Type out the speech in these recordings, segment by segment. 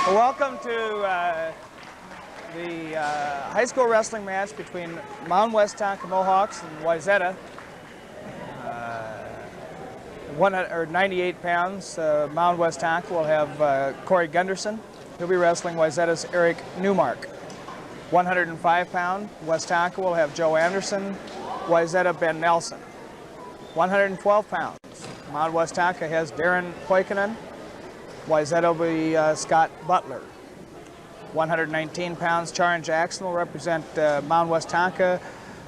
Welcome to the high school wrestling match between Mound-Westonka Mohawks and Wayzata. 98 pounds, Mound-Westonka will have Corey Gunderson. He'll be wrestling Wayzata's Eric Newmark. 105 pound, Westonka will have Joe Anderson, Wayzata Ben Nelson. 112 pounds, Mound-Westonka has Darren Poikinen. Wayzata will be Scott Butler. 119 pounds, Charan Jackson will represent Mound-Westonka.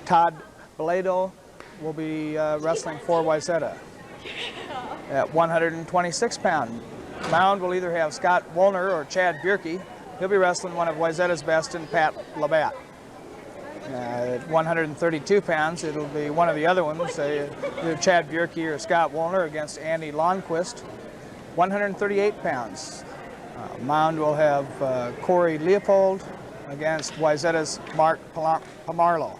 Todd Belado will be wrestling for Wayzata. At 126 pound, Mound will either have Scott Woolner or Chad Bierke. He'll be wrestling one of Wayzata's best in Pat Labatt. At 132 pounds, it'll be one of the other ones, either Chad Bierke or Scott Woolner against Andy Lundquist. 138 pounds, Mound will have Corey Leopold against Wayzata's Mark Pomarlo.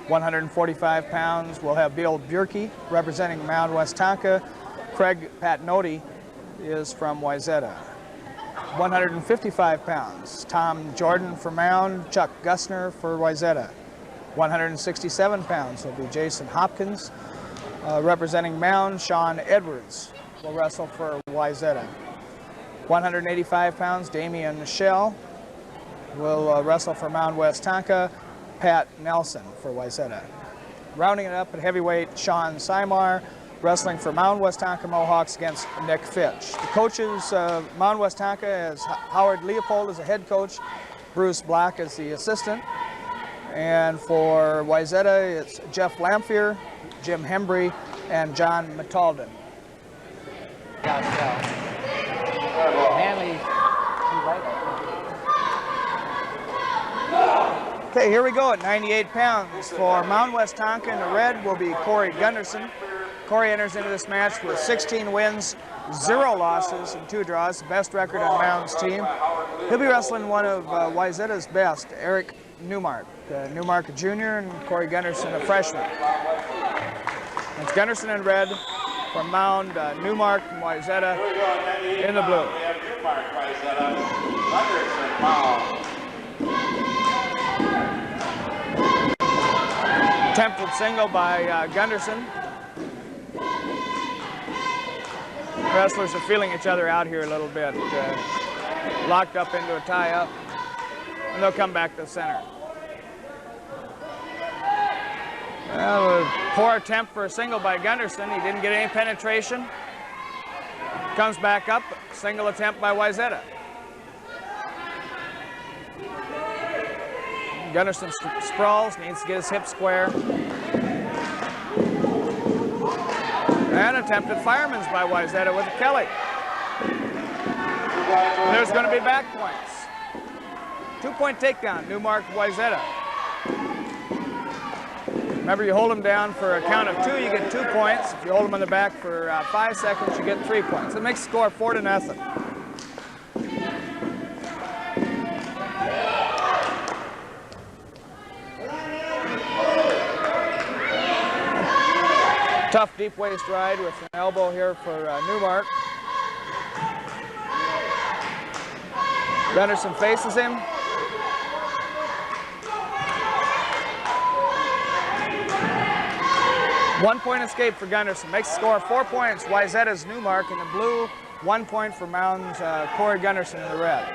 145 pounds, we'll have Bill Bierke representing Mound-Westonka. Craig Patnoti is from Wayzata. 155 pounds, Tom Jordan for Mound, Chuck Gussner for Wayzata. 167 pounds will be Jason Hopkins. Representing Mound, Sean Edwards will wrestle for Wayzata. 185 pounds, Damian Michelle will wrestle for Mound-Westonka. Pat Nelson for Wayzata. Rounding it up at heavyweight, Sean Simar wrestling for Mound-Westonka Mohawks against Nick Fitch. The coaches of Mound-Westonka is Howard Leopold as the head coach, Bruce Black as the assistant. And for Wayzata, it's Jeff Lamphere, Jim Hembry, and John Metalden. Okay, here we go at 98 pounds. For Mound-Westonka in the red will be Corey Gunderson. Corey enters into this match with 16 wins, 0 losses, and 2 draws, the best record on Mound's team. He'll be wrestling one of Wayzata's best, Eric Newmark. Newmark a junior and Corey Gunderson a freshman. It's Gunderson in red for Mound, Newmark from Wayzata in the blue. Attempted single by Gunderson. Wrestlers are feeling each other out here a little bit. Locked up into a tie-up, and they'll come back to the center. Well, a poor attempt for a single by Gunderson. He didn't get any penetration. Comes back up, single attempt by Wayzata. Gunderson sprawls, needs to get his hip square. And attempted fireman's by Wayzata with Kelly. There's going to be back points. 2-point takedown, Newmark Wayzata. Remember, you hold them down for a count of 2, you get 2 points. If you hold them on the back for 5 seconds, you get 3 points. It makes the score 4-0. Tough deep waist ride with an elbow here for Newmark. Gunderson faces him. One-point escape for Gunderson. Makes the score 4 points. Wayzata's Newmark in the blue. 1 point for Mound's Corey Gunderson in the red.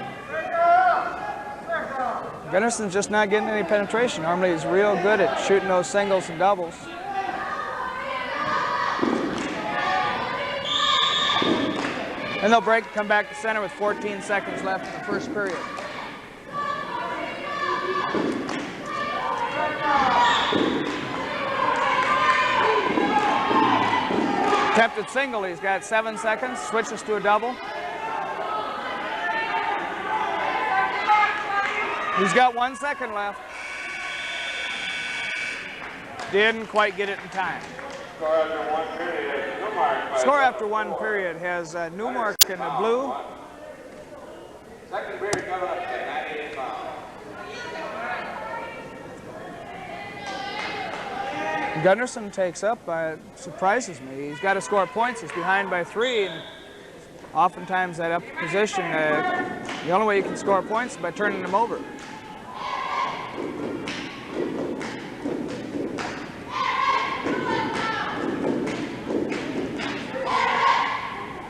Gunderson's just not getting any penetration. Normally he's real good at shooting those singles and doubles. And they'll break, come back to center with 14 seconds left in the first period. Attempted single, he's got 7 seconds, switches to a double. He's got 1 second left. Didn't quite get it in time. Score after 1 period has Newmark in the blue. Second period coming up at 98 pounds. Gunderson takes up, surprises me. He's got to score points. He's behind by 3, and oftentimes that up position The only way you can score points is by turning them over.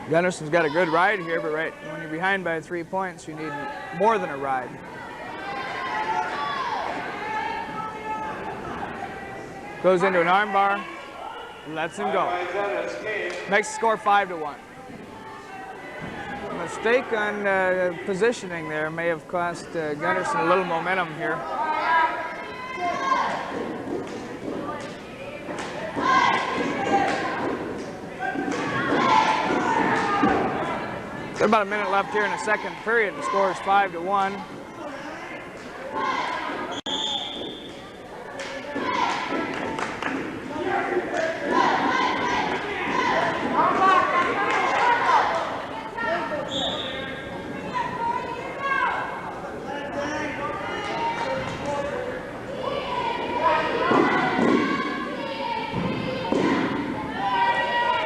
Gunderson's got a good ride here, but when you're behind by 3 points, you need more than a ride. Goes into an arm bar, lets him go. Makes the score 5-1. A mistake on positioning there may have cost Gunderson a little momentum here. There's about a minute left here in the second period. The score is 5-1.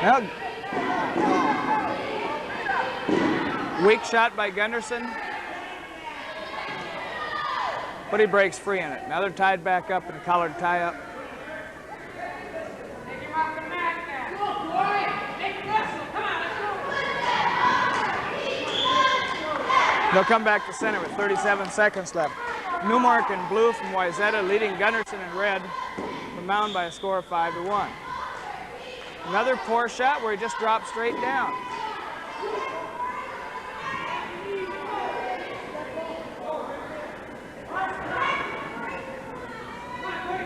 Well, weak shot by Gunderson, but he breaks free in it. Now they're tied back up in a collared tie-up. They'll come back to center with 37 seconds left. Newmark in blue from Wayzata leading Gunderson in red from Mound by a score of 5-1. Another poor shot where he just dropped straight down.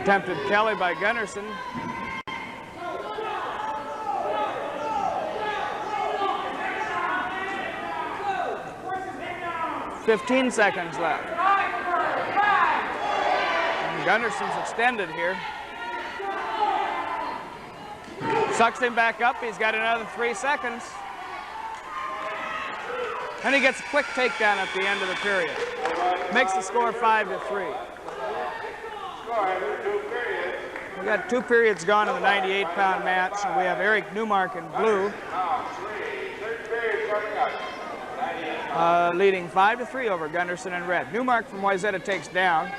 Attempted Kelly by Gunderson. "15 seconds left. And Gunderson's extended here. Sucks him back up. He's got another 3 seconds. And he gets a quick takedown at the end of the period. Makes the score 5-3. We got 2 periods gone in the 98-pound match, and we have Eric Newmark in blue, leading 5-3 over Gunderson in red. Newmark from Wayzata takes down.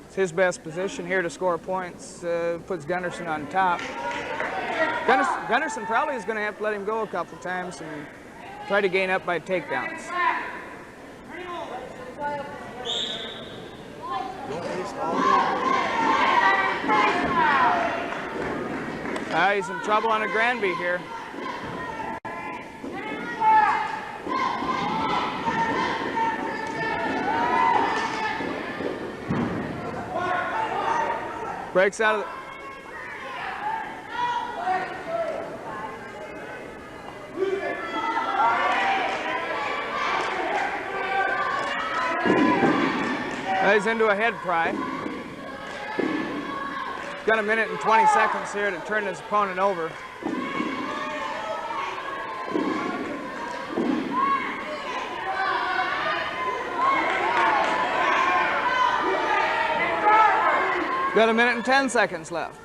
It's his best position here to score points. Puts Gunderson on top. Gunderson probably is going to have to let him go a couple times and try to gain up by takedowns. He's in trouble on a Granby here. Breaks out of the... He's into a head pry. He's got a minute and 20 seconds here to turn his opponent over. Got a minute and 10 seconds left.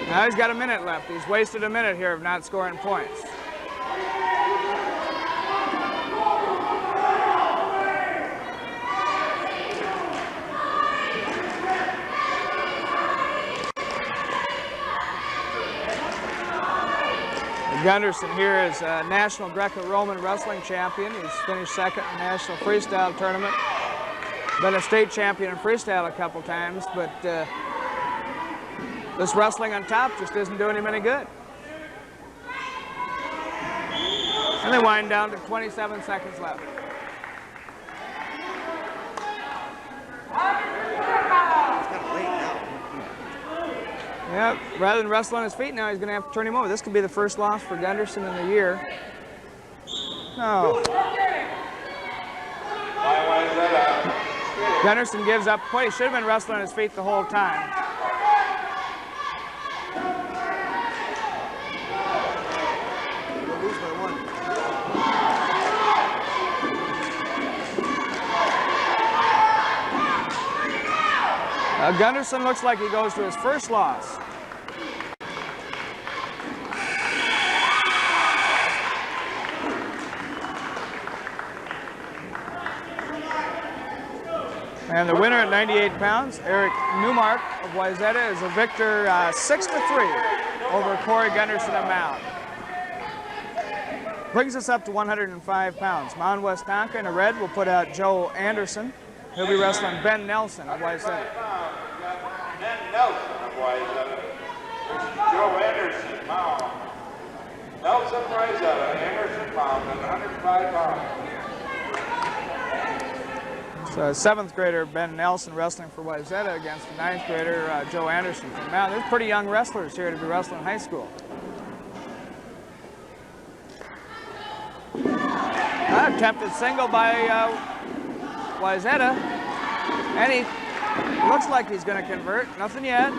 Now he's got a minute left. He's wasted a minute here of not scoring points. Gunderson here is a national Greco-Roman wrestling champion. He's finished second in the national freestyle tournament. Been a state champion in freestyle a couple times, but this wrestling on top just isn't doing him any good. And they wind down to 27 seconds left. Yeah, rather than wrestle on his feet now, he's going to have to turn him over. This could be the first loss for Gunderson in the year. No. Gunderson gives up. Boy, he should have been wrestling on his feet the whole time. Gunderson looks like he goes to his first loss. And the winner at 98 pounds, Eric Newmark of Wayzata, is a victor 6-3 over Corey Gunderson of Mound. Brings us up to 105 pounds. Mound-Westonka in the red will put out Joe Anderson. He'll be wrestling Ben Nelson of Wayzata. Ben Nelson of Wayzata. Joe Anderson, Mound. Nelson, Wayzata, Anderson, Mound, at 105 pounds. So 7th grader Ben Nelson wrestling for Wayzata against the 9th grader Joe Anderson from Mound. There's pretty young wrestlers here to be wrestling in high school. Attempted single by Wayzata, and he looks like he's going to convert. Nothing yet.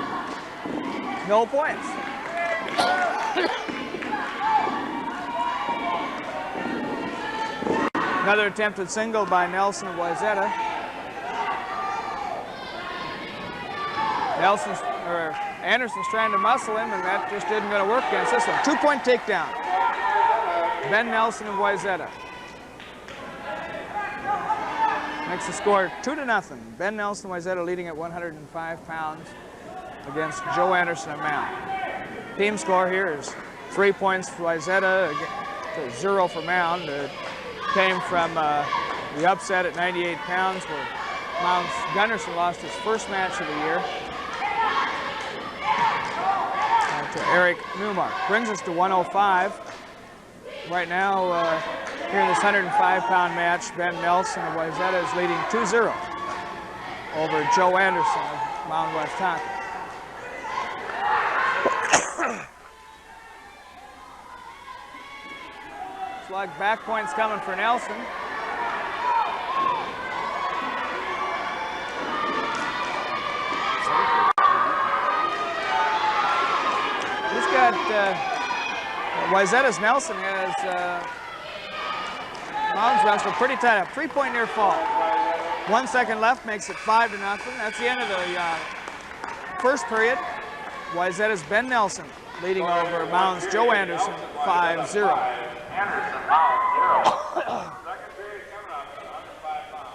No points. Another attempted single by Nelson of Wayzata. Anderson's trying to muscle him, and that just isn't going to work against this one. 2-point takedown. Ben Nelson of Wayzata. Makes the score 2-0. Ben Nelson of Wayzata leading at 105 pounds against Joe Anderson of Mound. Team score here is 3 points for Wayzata to 0 for Mound. Came from the upset at 98 pounds where Mound's Gunderson lost his first match of the year to Eric Newmark. Brings us to 105. Right now, here in this 105-pound match, Ben Nelson of Wayzata is leading 2-0 over Joe Anderson of Mound-Westonka. Slug back points coming for Nelson. He's got Wayzata's Nelson has Mound's wrestler pretty tight up. 3-point near fall. 1 second left makes it 5-0. That's the end of the first period. Wayzata's Ben Nelson leading over Mound's Joe Anderson 5-0. Anderson, Mound, 0. Second period coming up, under 5 pounds.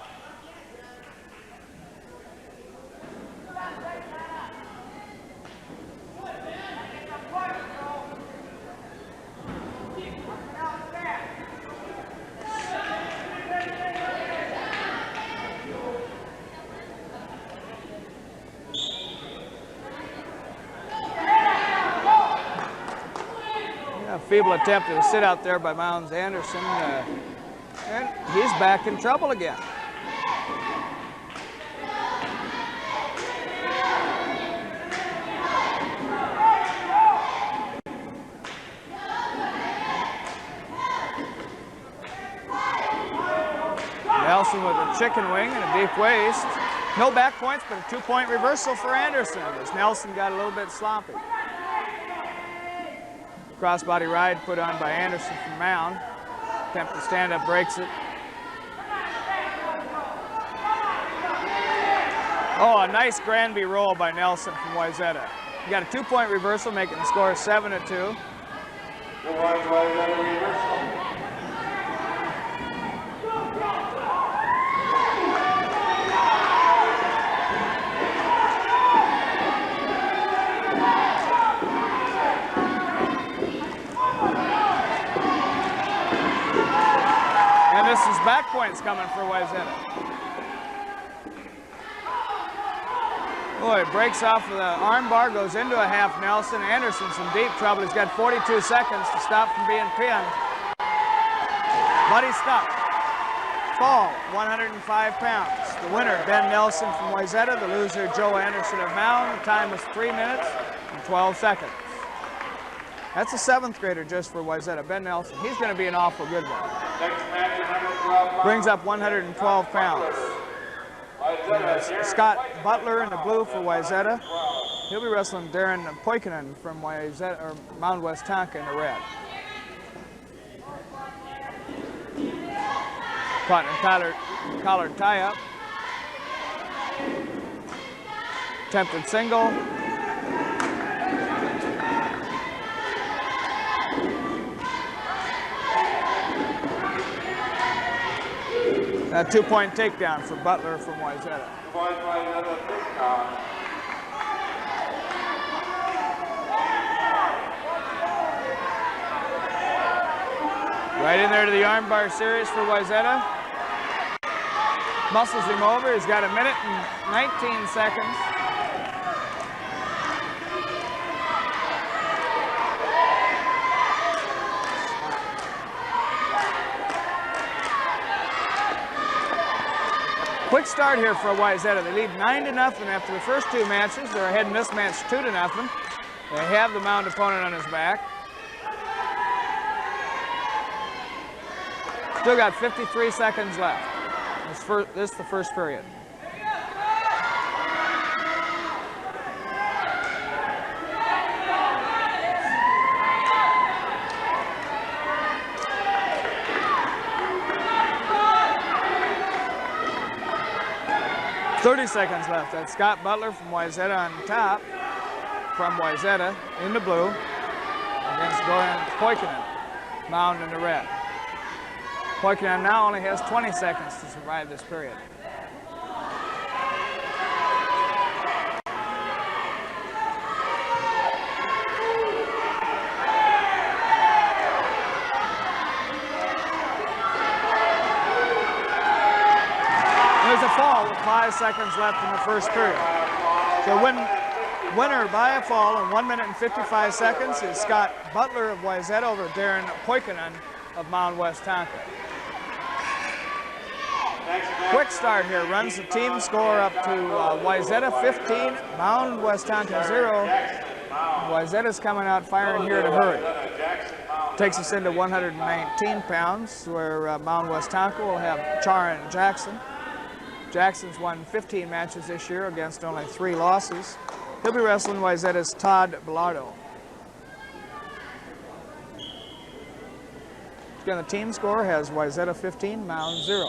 Feeble attempt to sit out there by Mound's Anderson, and he's back in trouble again. Nelson with a chicken wing and a deep waist. No back points, but a 2-point reversal for Anderson as Nelson got a little bit sloppy. Crossbody ride put on by Anderson from Mound. Attempt to stand up, breaks it. Oh, a nice Granby roll by Nelson from Wayzata. You got a 2-point reversal, making the score 7-2. This is back points coming for Wayzata. Boy, breaks off with an arm bar, goes into a half Nelson. Anderson's in deep trouble. He's got 42 seconds to stop from being pinned. But he's stuck. Fall, 105 pounds. The winner, Ben Nelson from Wayzata. The loser, Joe Anderson of Mound. The time was 3 minutes and 12 seconds. That's a 7th grader just for Wayzata. Ben Nelson, he's going to be an awful good one. Next match, 112 pounds. Brings up 112 pounds. Scott Butler in the blue for Wayzata. He'll be wrestling Darren Poikinen from Wayzata, or Mound-Westonka in the red. Caught in a collared tie-up. Attempted single. A 2-point takedown for Butler from Wayzata. Right in there to the armbar series for Wayzata. Muscles him over. He's got 1 minute and 19 seconds. Quick start here for Wayzata. They lead 9-0 after the first 2 matches. They're ahead in this match 2-0. They have the Mound opponent on his back. Still got 53 seconds left. This is the first period. Seconds left. That's Scott Butler from Wayzata on top, from Wayzata in the blue, against Dorian Poikinen, Mound in the red. Poikinen now only has 20 seconds to survive this period. There's a fall with 5 seconds left in the first period. So winner by a fall in 1 minute and 55 seconds is Scott Butler of Wayzata over Darren Poikinen of Mound-Westonka. Quick start here, runs the team score up to Wayzata 15, Mound-Westonka 0. Wayzata's coming out firing here to hurry. Takes us into 119 pounds, where Mound-Westonka will have Charan Jackson. Jackson's won 15 matches this year against only 3 losses. He'll be wrestling Wayzata's Todd Bilardo. Again, the team score has Wayzata 15, Mound 0.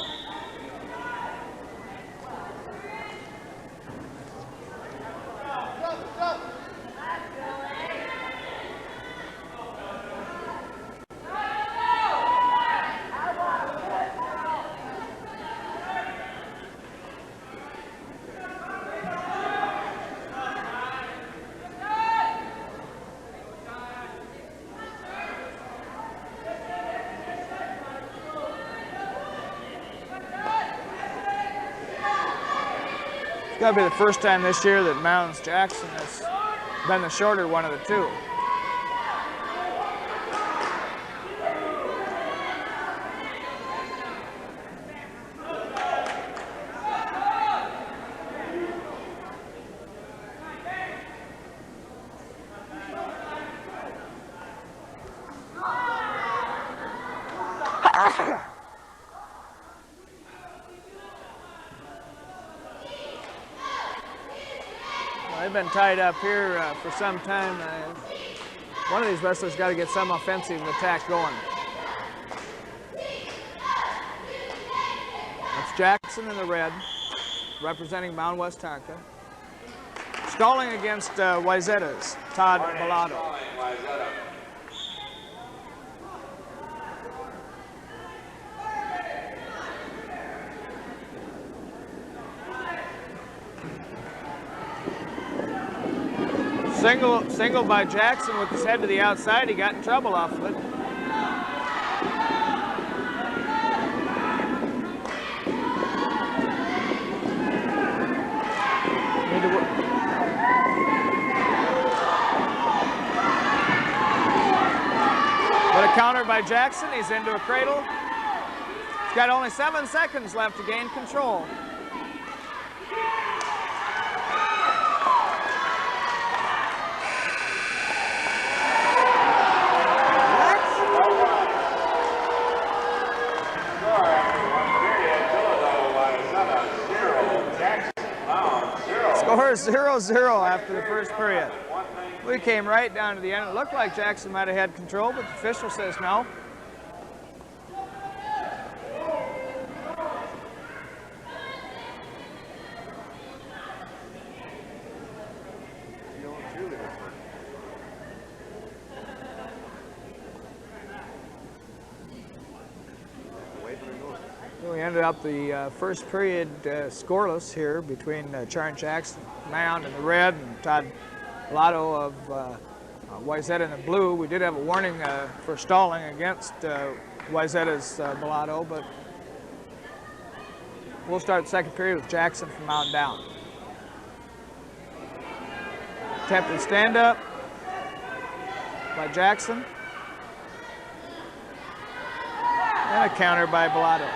It's got to be the first time this year that Mound's Jackson has been the shorter one of the 2. They've been tied up here for some time. One of these wrestlers got to get some offensive attack going. That's Jackson in the red, representing Mound-Westonka. Stalling against Wayzata's Todd Bilardo. Single by Jackson with his head to the outside. He got in trouble off of it. But a counter by Jackson. He's into a cradle. He's got only 7 seconds left to gain control. Score 0-0 after the first period. We came right down to the end. It looked like Jackson might have had control, but the official says no. Ended up the first period scoreless here between Charn Jackson, Mound in the red, and Todd Bellato of Wayzata in the blue. We did have a warning for stalling against Wayzata's Bellato, but we'll start the second period with Jackson from Mound down. Attempted stand-up by Jackson. And a counter by Bellato.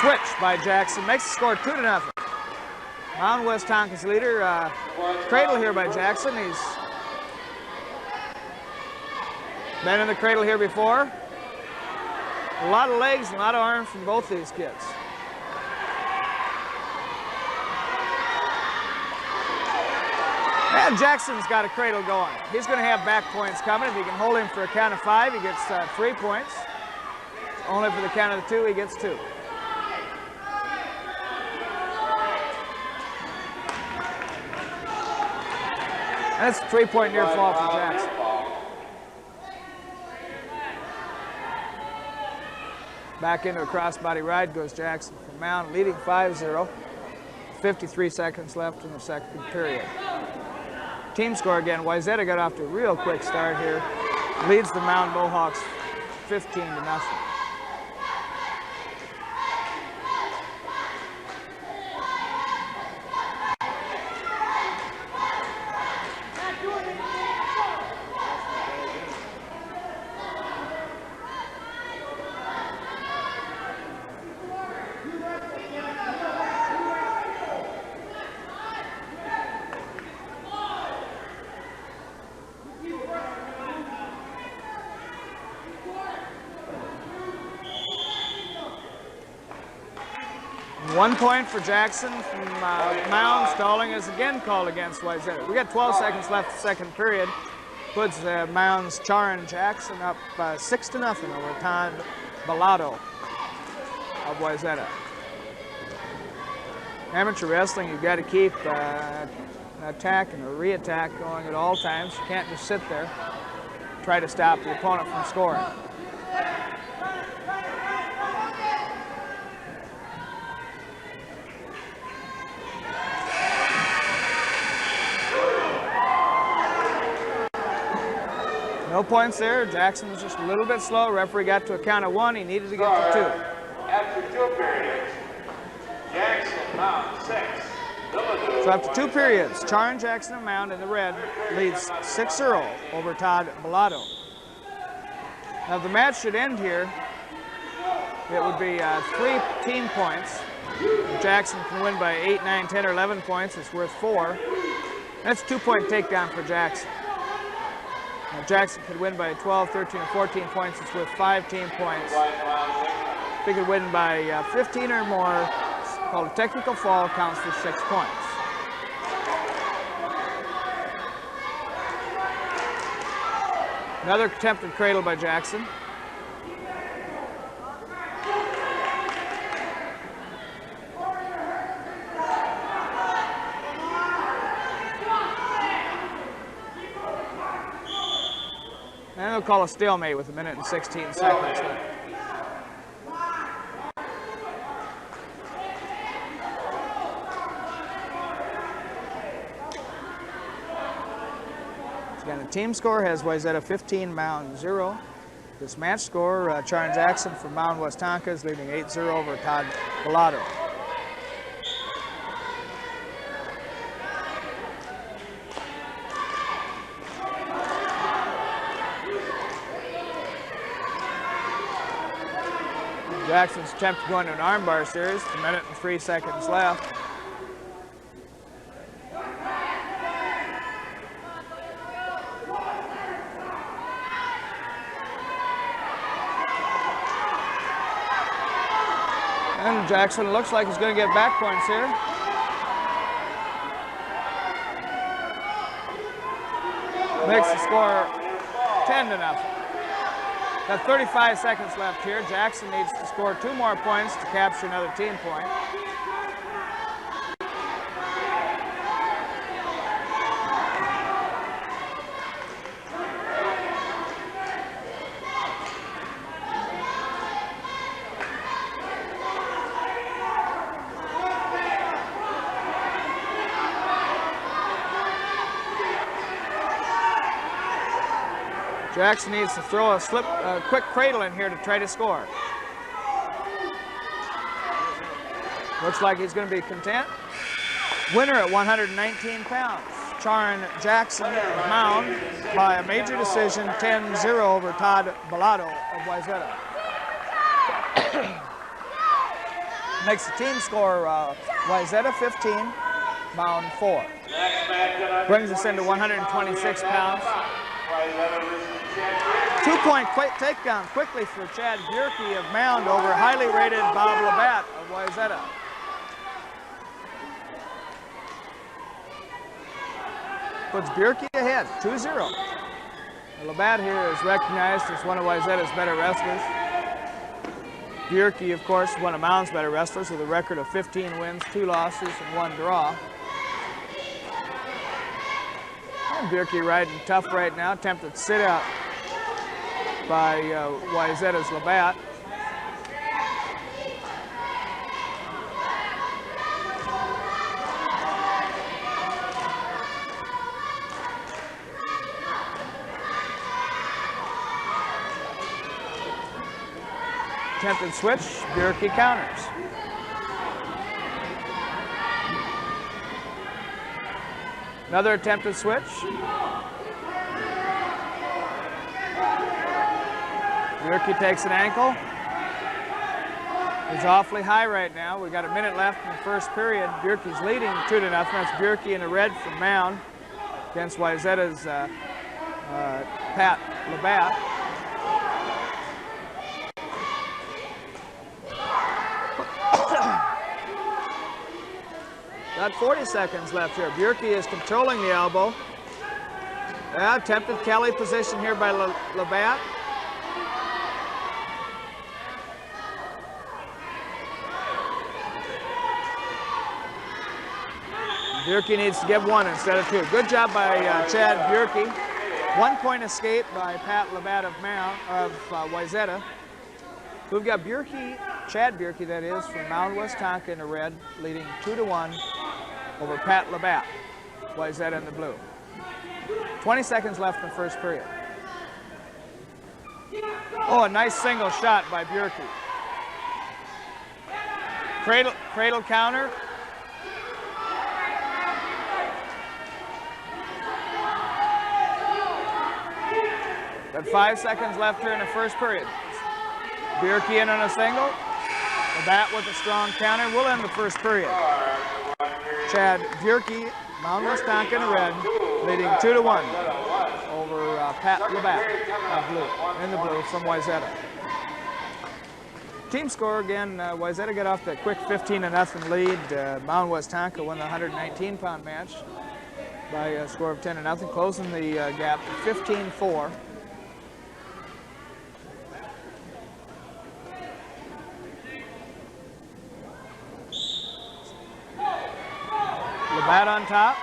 Switch by Jackson makes the score 2-0. Mound-Westonka's leader. Cradle here by Jackson. He's been in the cradle here before. A lot of legs and a lot of arms from both these kids. And Jackson's got a cradle going. He's going to have back points coming. If he can hold him for a count of 5, he gets 3 points. Only for the count of 2, he gets 2. That's a 3-point near fall for Jackson. Back into a crossbody ride goes Jackson from Mound, leading 5-0. 53 seconds left in the second period. Team score again, Wayzata got off to a real quick start here. Leads the Mound Mohawks 15-0. One point for Jackson from Mound. Stalling is again called against Wayzata. We got 12 seconds left the second period. Puts Mound's Charn Jackson up 6-0 over Todd Bellato of Wayzata. Amateur wrestling, you've got to keep an attack and a re-attack going at all times. You can't just sit there, try to stop the opponent from scoring. No points there. Jackson was just a little bit slow. Referee got to a count of 1. He needed to get to 2. After 2 periods, Jackson, Mound, 6. So after 2 periods, Charn Jackson and Mound in the red leads 6-0 over Todd Bellato. Now if the match should end here, it would be 3 team points. If Jackson can win by 8, 9, 10, or 11 points, it's worth 4. That's a 2-point takedown for Jackson. If Jackson could win by 12, 13, or 14 points, it's worth 5 team points. If he could win by 15 or more, it's called a technical fall, counts for 6 points. Another attempted cradle by Jackson. And they'll call a stalemate with 1 minute and 16 seconds left. Again, the team score has Wayzata 15, Mound 0. This match score, Charn Jackson from Mound-Westonka is leading 8-0 over Todd Bellato. Jackson's attempt to go into an armbar series, 1 minute and 3 seconds left. And Jackson looks like he's going to get back points here. Makes the score 10-0. Got 35 seconds left here. Jackson needs to score 2 more points to capture another team point. Jackson needs to throw a quick cradle in here to try to score. Looks like he's going to be content. Winner at 119 pounds, Charon Jackson of Mound by a major decision, 10-0 over Todd Bellotto of Wayzata. Makes the team score Wayzata 15, Mound 4. Brings us into 126 pounds. 2-point takedown quickly for Chad Bjerke of Mound over highly rated Bob Labatt of Wayzata. Puts Bjerke ahead, 2-0. Labatt here is recognized as one of Wayzata's better wrestlers. Bjerke, of course, one of Mound's better wrestlers with a record of 15 wins, 2 losses, and 1 draw. And Bjerke riding tough right now, attempted sit out by Wayzata's Labatt. Attempted switch, Bjerke counters. Another attempted switch. Bjerke takes an ankle. He's awfully high right now. We've got a minute left in the first period. Bjerke's leading 2-0. That's Bjerke in the red from Mound against Wayzata's Pat Labatt. Got 40 seconds left here. Bjerke is controlling the elbow. Attempted Kelly position here by Labatt. Bjerke needs to get 1 instead of 2. Good job by Chad Bjerke. 1-point escape by Pat Labatt of Wayzata. We've got Bjerke, Chad Bjerke that is, from Mound-Westonka in the red, leading 2-1 over Pat Labatt, Wayzata in the blue. 20 seconds left in the first period. Oh, a nice single shot by Bjerke. Cradle counter. Got 5 seconds left here in the first period. Bjerke in on a single. Labatt with a strong counter. We'll end the first period. Chad Bjerke, Mound-Westonka in the red, leading 2-1 over Pat Labatt in the blue from Wayzata. Team score again, Wayzata got off that quick 15-0 lead. Mound-Westonka won the 119-pound match by a score of 10-0, closing the gap to 15-4. Labatt on top.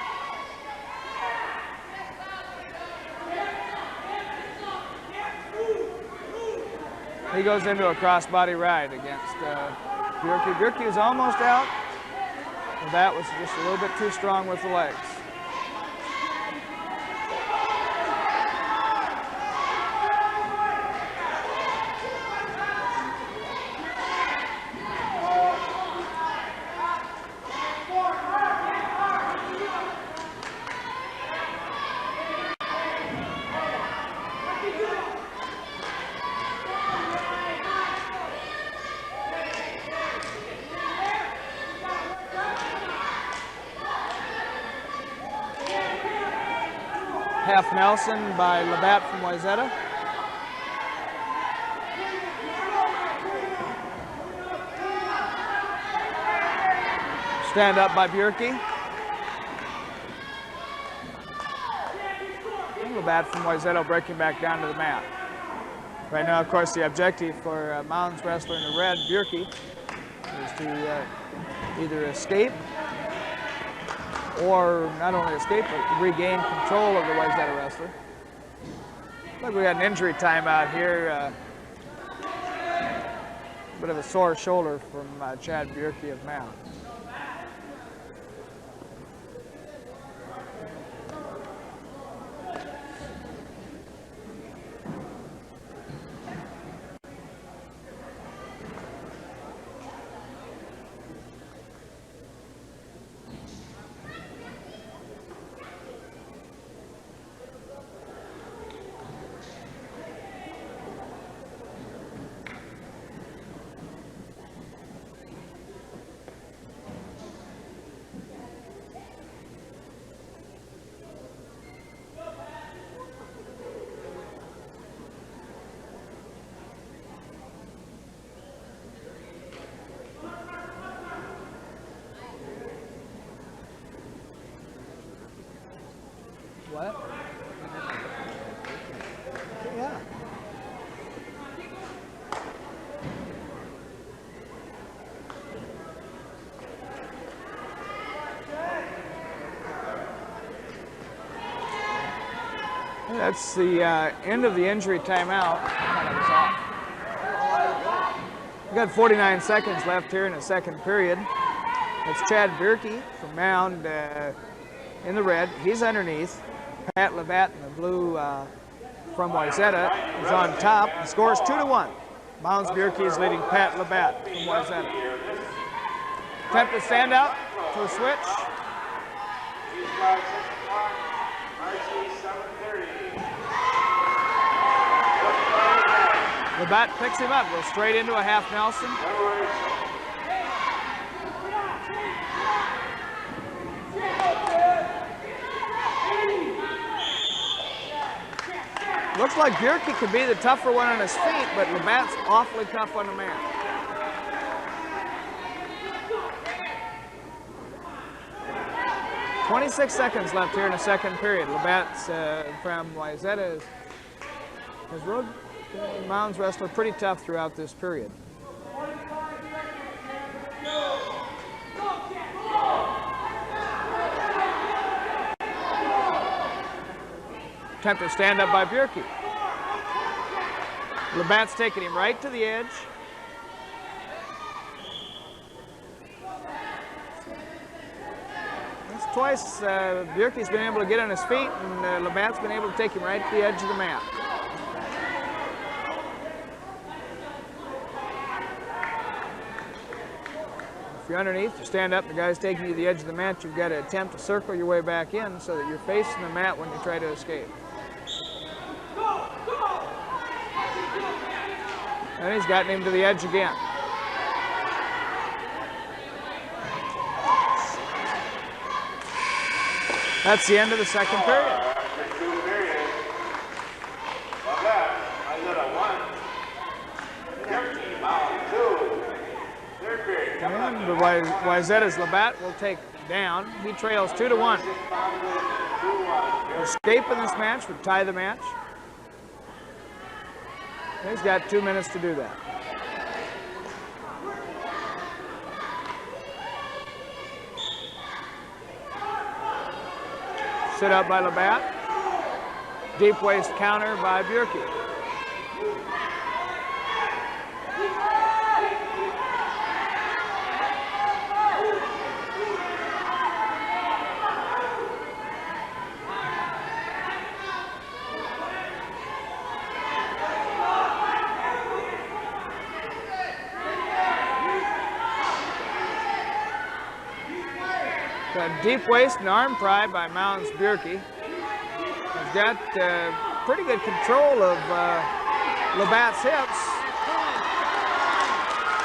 He goes into a crossbody ride against Bjerke. Bjerke is almost out. Labatt was just a little bit too strong with the legs. Half Nelson by Labatt from Wayzata. Stand up by Bjerke. And Labatt from Wayzata breaking back down to the mat. Right now, of course, the objective for Mound's wrestler in the red, Bjerke, is to either escape or not only escape, but regain control of the Wayzata wrestler. Looks like we got an injury timeout here. A bit of a sore shoulder from Chad Bjerke of Mound. What? Yeah. That's the end of the injury timeout. We've got 49 seconds left here in the second period. It's Chad Bierke from Mound in the red. He's underneath. Pat Labatt in the blue from Wayzata is on top. The score is 2-1. Mound's Bierke is leading Pat Labatt from Wayzata. Attempt to stand out to a switch. Labatt picks him up, goes straight into a half Nelson. Looks like Bierke could be the tougher one on his feet, but Labatt's awfully tough on the man. .26 seconds left here in the second period. Labatt's from Wayzata has rode Mound's wrestler pretty tough throughout this period. Attempt to stand up by Bierke. Labatt's taking him right to the edge. That's twice Bierke's been able to get on his feet, and Labatt's been able to take him right to the edge of the mat. If you're underneath, you stand up, the guy's taking you to the edge of the mat, you've got to attempt to circle your way back in so that you're facing the mat when you try to escape. And he's gotten him to the edge again. That's the end of the second period. And Wayzata's Labatt will take down. He trails 2-1. Escape in this match would tie the match. He's got 2 minutes to do that. Sit up by Labatt. Deep waist counter by Bierke. Deep waist and arm pry by Mound's Bierke. He's got pretty good control of Labatt's hips.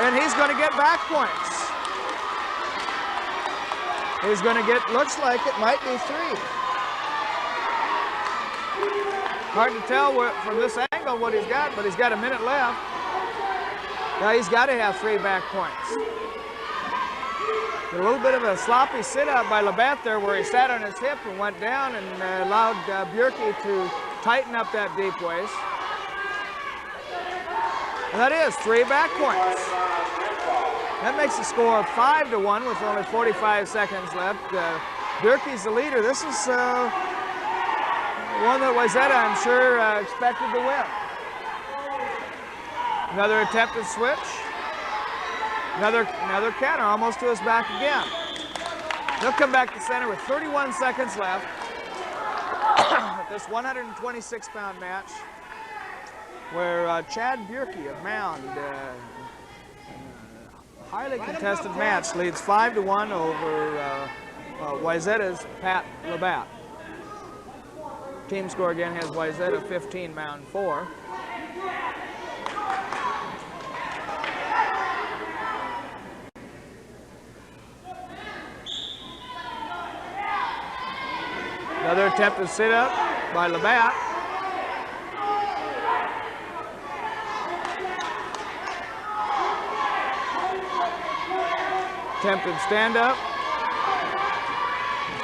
And he's going to get back points. He's going to get, looks like it might be 3. Hard to tell from this angle what he's got, but he's got a minute left. Now he's got to have 3 back points. A little bit of a sloppy sit-out by Labatt there where he sat on his hip and went down and allowed Bierke to tighten up that deep waist. And that is 3 back points. That makes the score 5-1 with only 45 seconds left. Bierke's the leader. This is one that Wayzata, I'm sure, expected to win. Another attempt to switch. Another counter, almost to his back again. They'll come back to center with 31 seconds left. This 126-pound match where Chad Bierke of Mound, highly contested match, leads 5-1 over Wayzata's Pat Labatt. Team score again has Wayzata 15, Mound 4. Another attempt to sit up by Labatt. Attempted stand up.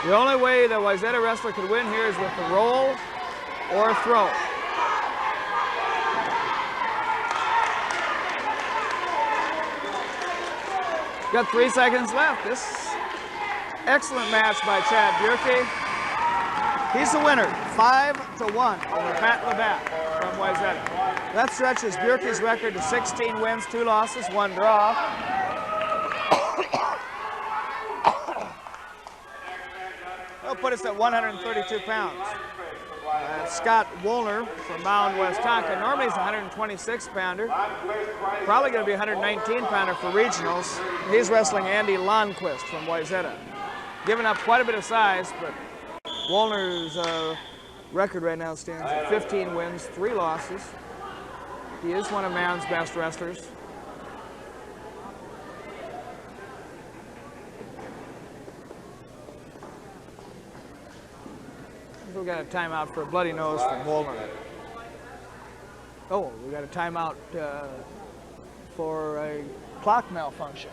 The only way the Wayzata wrestler could win here is with the roll or a throw. Got 3 seconds left. This excellent match by Chad Bjerke. He's the winner, 5-1 over Pat Labatt from Wayzata. That stretches Bjerke's record to 16 wins, 2 losses, 1 draw. That'll put us at 132 pounds. Scott Woolner from Mound-Westonka. Normally he's a 126-pounder. Probably going to be a 119-pounder for regionals. He's wrestling Andy Lundquist from Wayzata. Giving up quite a bit of size, but Woolner's record right now stands at 15 wins, 3 losses. He is one of Mound's best wrestlers. We got a timeout for a bloody nose from Woolner. Oh, we got a timeout for a clock malfunction.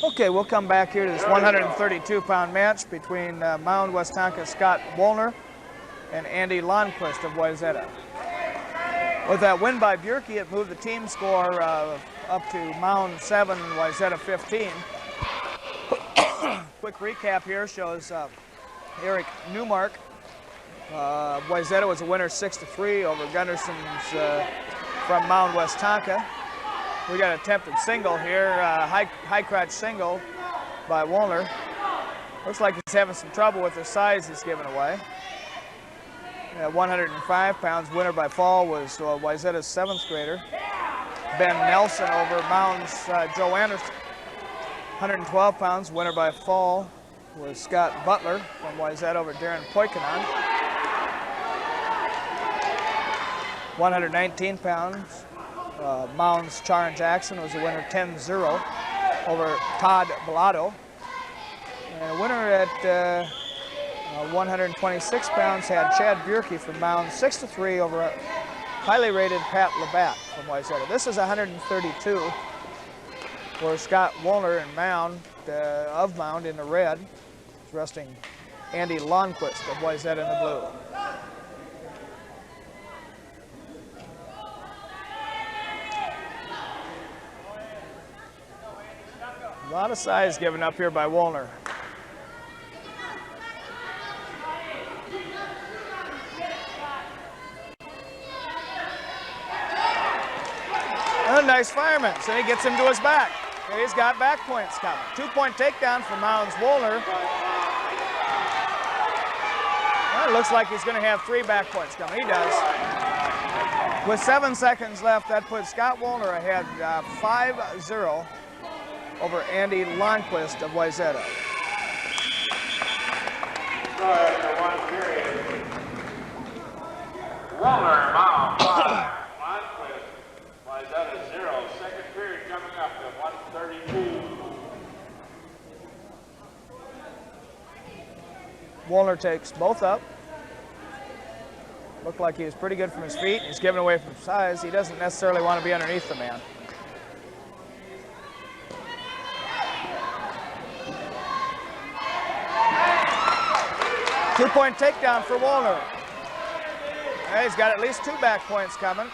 Okay, we'll come back here to this 132-pound match between Mound-Westonka Scott Woolner and Andy Lundquist of Wayzata. With that win by Bjerke, it moved the team score up to Mound 7, Wayzata 15. Quick recap here shows Eric Newmark. Wayzata was a winner 6-3 over Gunderson's from Mound-Westonka. We got an attempted single here, high crotch single by Woolner. Looks like he's having some trouble with the size he's giving away. At 105 pounds, winner by fall was Wayzata's 7th grader, Ben Nelson over Mound's Joe Anderson. 112 pounds, winner by fall was Scott Butler from Wayzata over Darren Poikonen. 119 pounds, Mound's Charon Jackson was the winner 10-0 over Todd Bellotto. And a winner at 126 pounds had Chad Bjerke from Mound 6-3 over highly rated Pat Labatt from Wayzata. This is 132 for Scott Woolner and Mound, of Mound in the red. He's wrestling Andy Lundquist of Wayzata in the blue. A lot of size given up here by Woolner. A nice fireman, so he gets him to his back. And he's got back points coming. 2-point takedown for Mound's Woolner. Well, it looks like he's going to have 3 back points coming. He does. With 7 seconds left, that puts Scott Woolner ahead 5-0 over Andy Lundquist of Wayzata. After 1 period. Woolner, Mound 5. Lundquist, Wayzata 0. Second period coming up to 132. Woolner takes both up. Looked like he was pretty good from his feet. He's giving away from size. He doesn't necessarily want to be underneath the man. Two-point takedown for Woolner. Yeah, he's got at least 2 back points coming.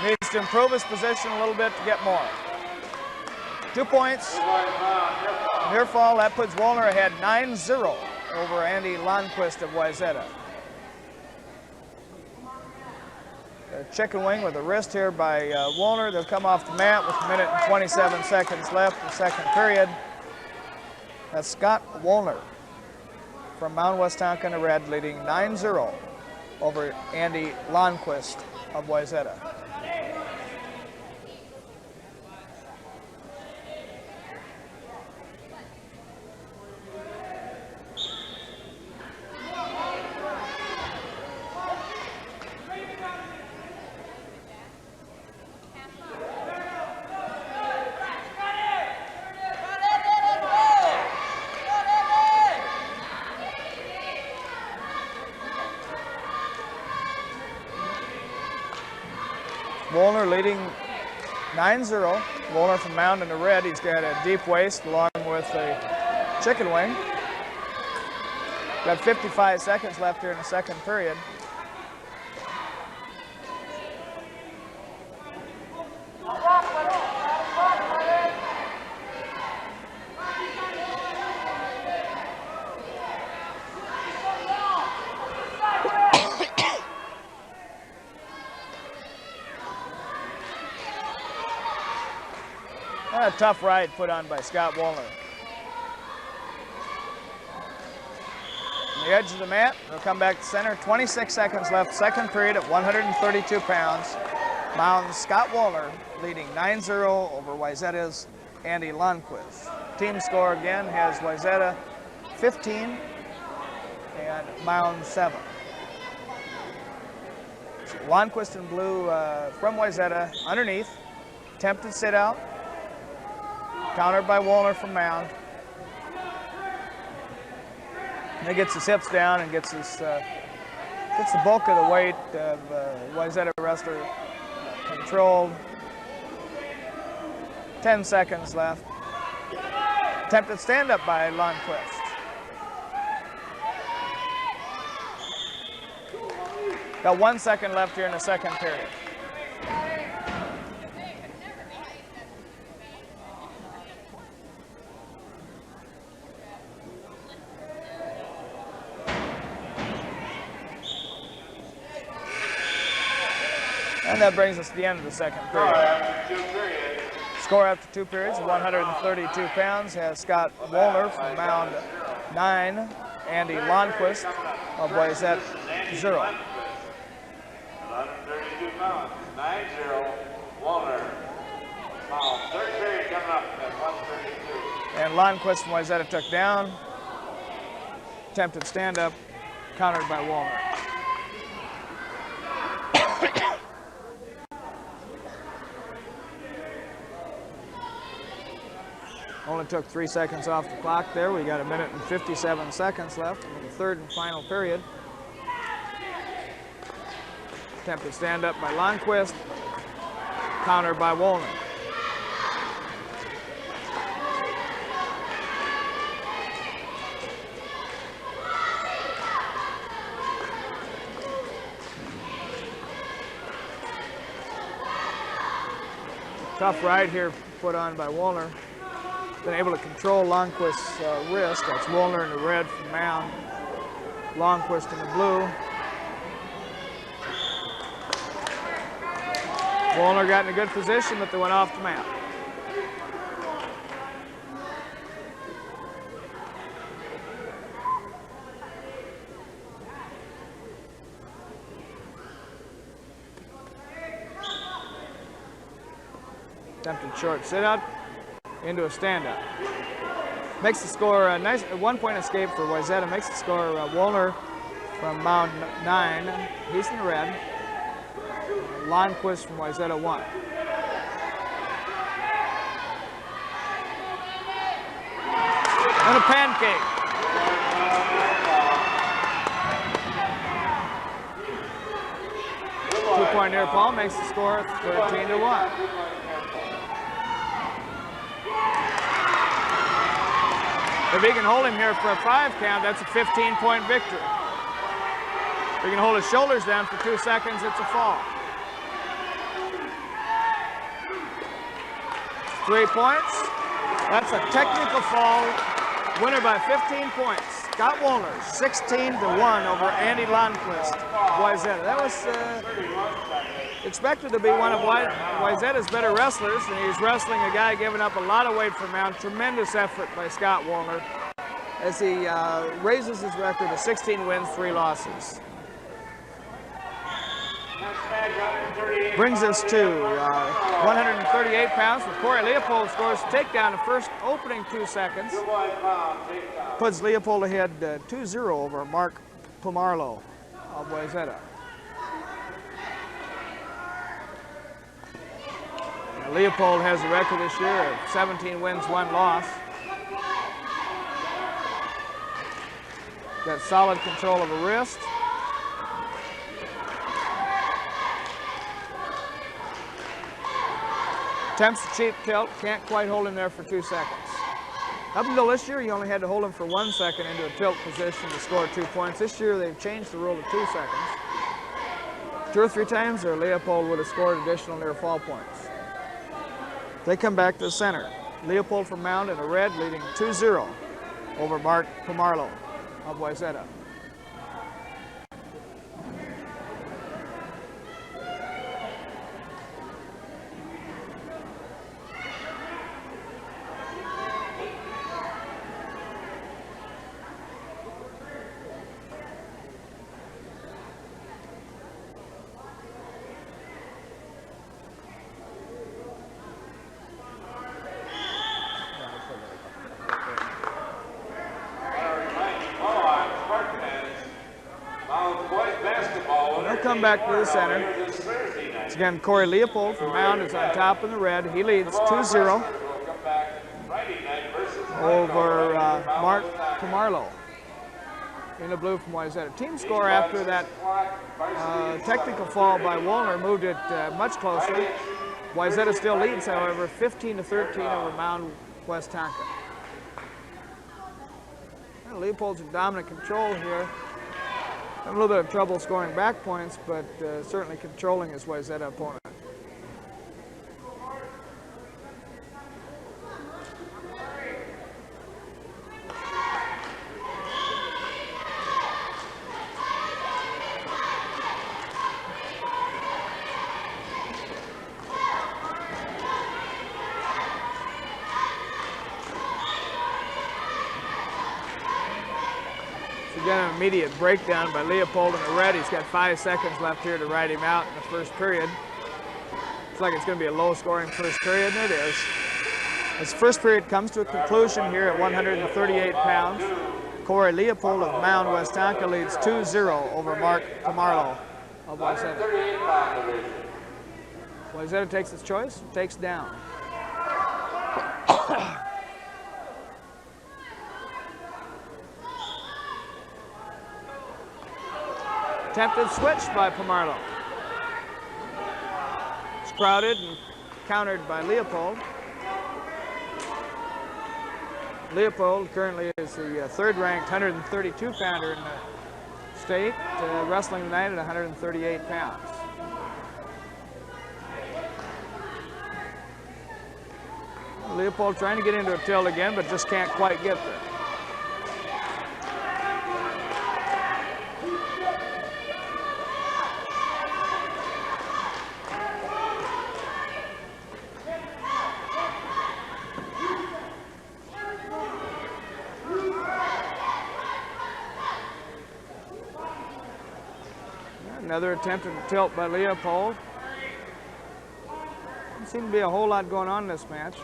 Needs to improve his position a little bit to get more. 2 points. Near fall, that puts Woolner ahead 9-0 over Andy Lundquist of Wayzata. A chicken wing with a wrist here by Woolner. They'll come off the mat with 1 minute and 27 seconds left in the second period. That's Scott Woolner from Mound-Westonka in the red, leading 9-0 over Andy Lundquist of Wayzata. Woolner leading 9-0. Woolner from Mound in the red. He's got a deep waist along with a chicken wing. Got 55 seconds left here in the second period. A tough ride put on by Scott Woolner. On the edge of the mat, they'll come back to center. 26 seconds left, second period at 132 pounds. Mound's Scott Woolner leading 9-0 over Wayzata's Andy Lundquist. Team score again has Wayzata 15 and Mound 7. So Lundquist in blue from Wayzata underneath. Attempted sit out. Countered by Woolner from Mound. And he gets his hips down and gets the bulk of the weight of Wayzata wrestler controlled. 10 seconds left. Attempted stand-up by Lundquist. Got 1 second left here in the second period. And that brings us to the end of the second period. Score after 2 periods, 132 pounds, has Scott Woolner from Mound 9, Andy Lundquist of Wayzata 0. 132 pounds, 9-0, Woolner. Mound, third period coming up at 132. And Lundquist from Wayzata took down. Attempted stand-up, countered by Woolner. Only took 3 seconds off the clock there. We got 1 minute and 57 seconds left in the third and final period. Attempted stand up by Lundquist, countered by Woolner. Tough ride here put on by Woolner. Been able to control Lundquist's wrist. That's Woolner in the red from Mound. Lundquist in the blue. Woolner got in a good position, but they went off the mat. Attempted short sit-out into a stand-up. Makes the score a nice 1 point escape for Wayzata. Makes the score Woolner from Mound 9. He's in the red. Lundquist from Wayzata 1. And a pancake. Two-point near ball makes the score 13-1. If he can hold him here for a 5 count, that's a 15-point victory. If he can hold his shoulders down for 2 seconds, it's a fall. 3 points. That's a technical fall. Winner by 15 points. Scott Woolner, 16-1 over Andy Lundquist. Wayzata. That was expected to be one of Wayzata's better wrestlers, and he's wrestling a guy giving up a lot of weight for Mound. Tremendous effort by Scott Woolner as he raises his record to 16 wins, 3 losses. Brings us to 138 pounds for Corey Leopold. Scores a takedown the first opening 2 seconds. Puts Leopold ahead 2-0 over Mark Pomarlo of Wayzata. Leopold has a record this year of 17 wins, 1 loss. Got solid control of a wrist. Attempts the cheap tilt, can't quite hold him there for 2 seconds. Up until this year, you only had to hold him for 1 second into a tilt position to score 2 points. This year, they've changed the rule to 2 seconds. 2 or 3 times there, Leopold would have scored additional near fall points. They come back to the center. Leopold from Mound in a red, leading 2-0 over Mark Pomarlo of Wayzata. Come back to the center. It's again Corey Leopold from Mound is on top in the red. He leads 2-0 over Mark Pomarlo in the blue from Wayzata. Team score after that technical fall by Woolner moved it much closer. Wayzata still leads, however, 15-13 over Mound-Westonka. Leopold's in dominant control here. Having a little bit of trouble scoring back points, but certainly controlling his Wayzata opponent. Again, an immediate breakdown by Leopold in the red. He's got 5 seconds left here to ride him out in the first period. Looks like it's going to be a low-scoring first period, and it is. As the first period comes to a conclusion here at 138 pounds, Corey Leopold of Mound-Westonka leads 2-0 over Mark Pomarlo of Wayzata. Wayzata takes its choice, takes down. Attempted switch by Pomarlo. It's crowded and countered by Leopold. Leopold currently is the third-ranked 132-pounder in the state, wrestling tonight at 138 pounds. Leopold trying to get into a tilt again, but just can't quite get there. Another attempt at a tilt by Leopold. Doesn't seem to be a whole lot going on in this match.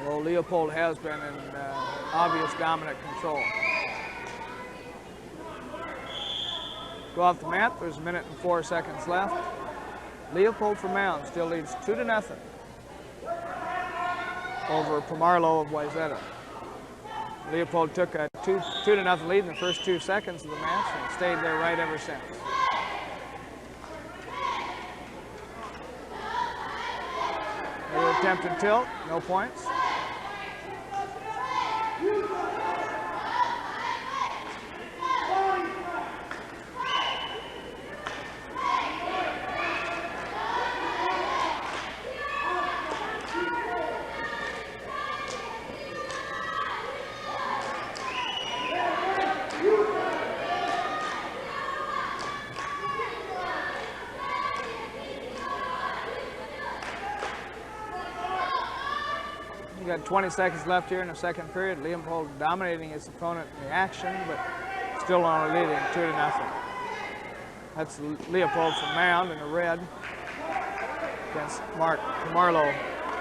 Although Leopold has been in obvious dominant control. Go off the mat, there's 1 minute and 4 seconds left. Leopold from Mound still leads 2-0 over Pomarlo of Wayzata. Leopold took a 2-0 lead in the first 2 seconds of the match and stayed there right ever since. Another attempted tilt, no points. You got 20 seconds left here in the second period. Leopold dominating his opponent in the action, but still only leading 2-0. That's Leopold from Mound in the red against Mark Pomarlo,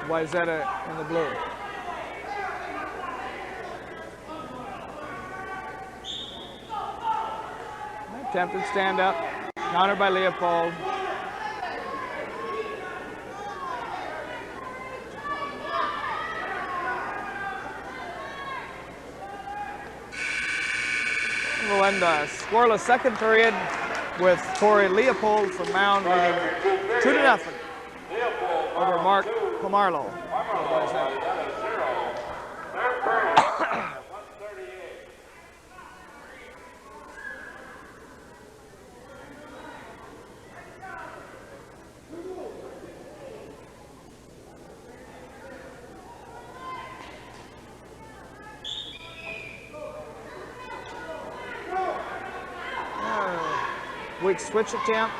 Wayzata in the blue. Attempted stand up, countered by Leopold. We'll end a scoreless second period with Corey Leopold from Mound leading 2-0 over Mark Pomarlo. Wayzata 0. Third period, 138. Weak switch attempt.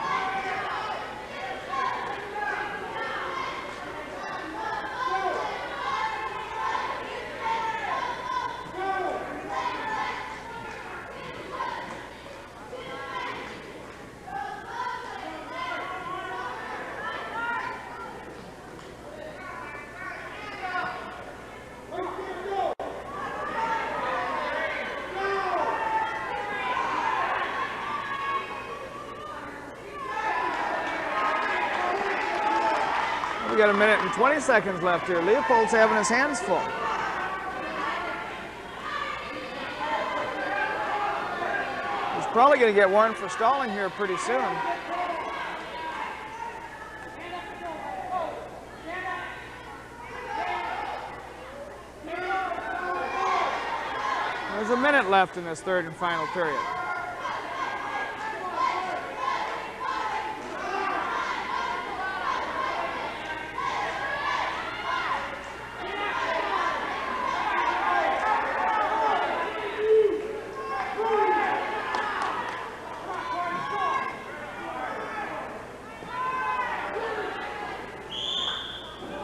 We got 1 minute and 20 seconds left here. Leopold's having his hands full. He's probably going to get warned for stalling here pretty soon. There's 1 minute left in this third and final period.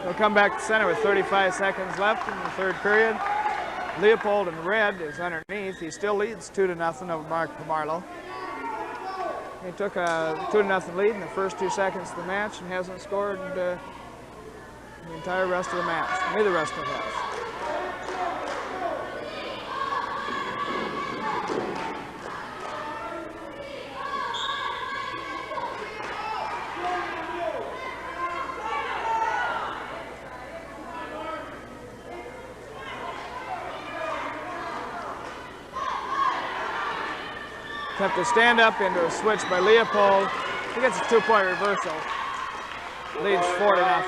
They'll come back to center with 35 seconds left in the third period. Leopold in red is underneath. He still leads 2-0 over Mark Pomarlo. He took a 2-0 lead in the first 2 seconds of the match and hasn't scored the entire rest of the match. Neither rest of us. Attempt to stand up into a switch by Leopold. He gets a 2-point reversal. Leads 4-0.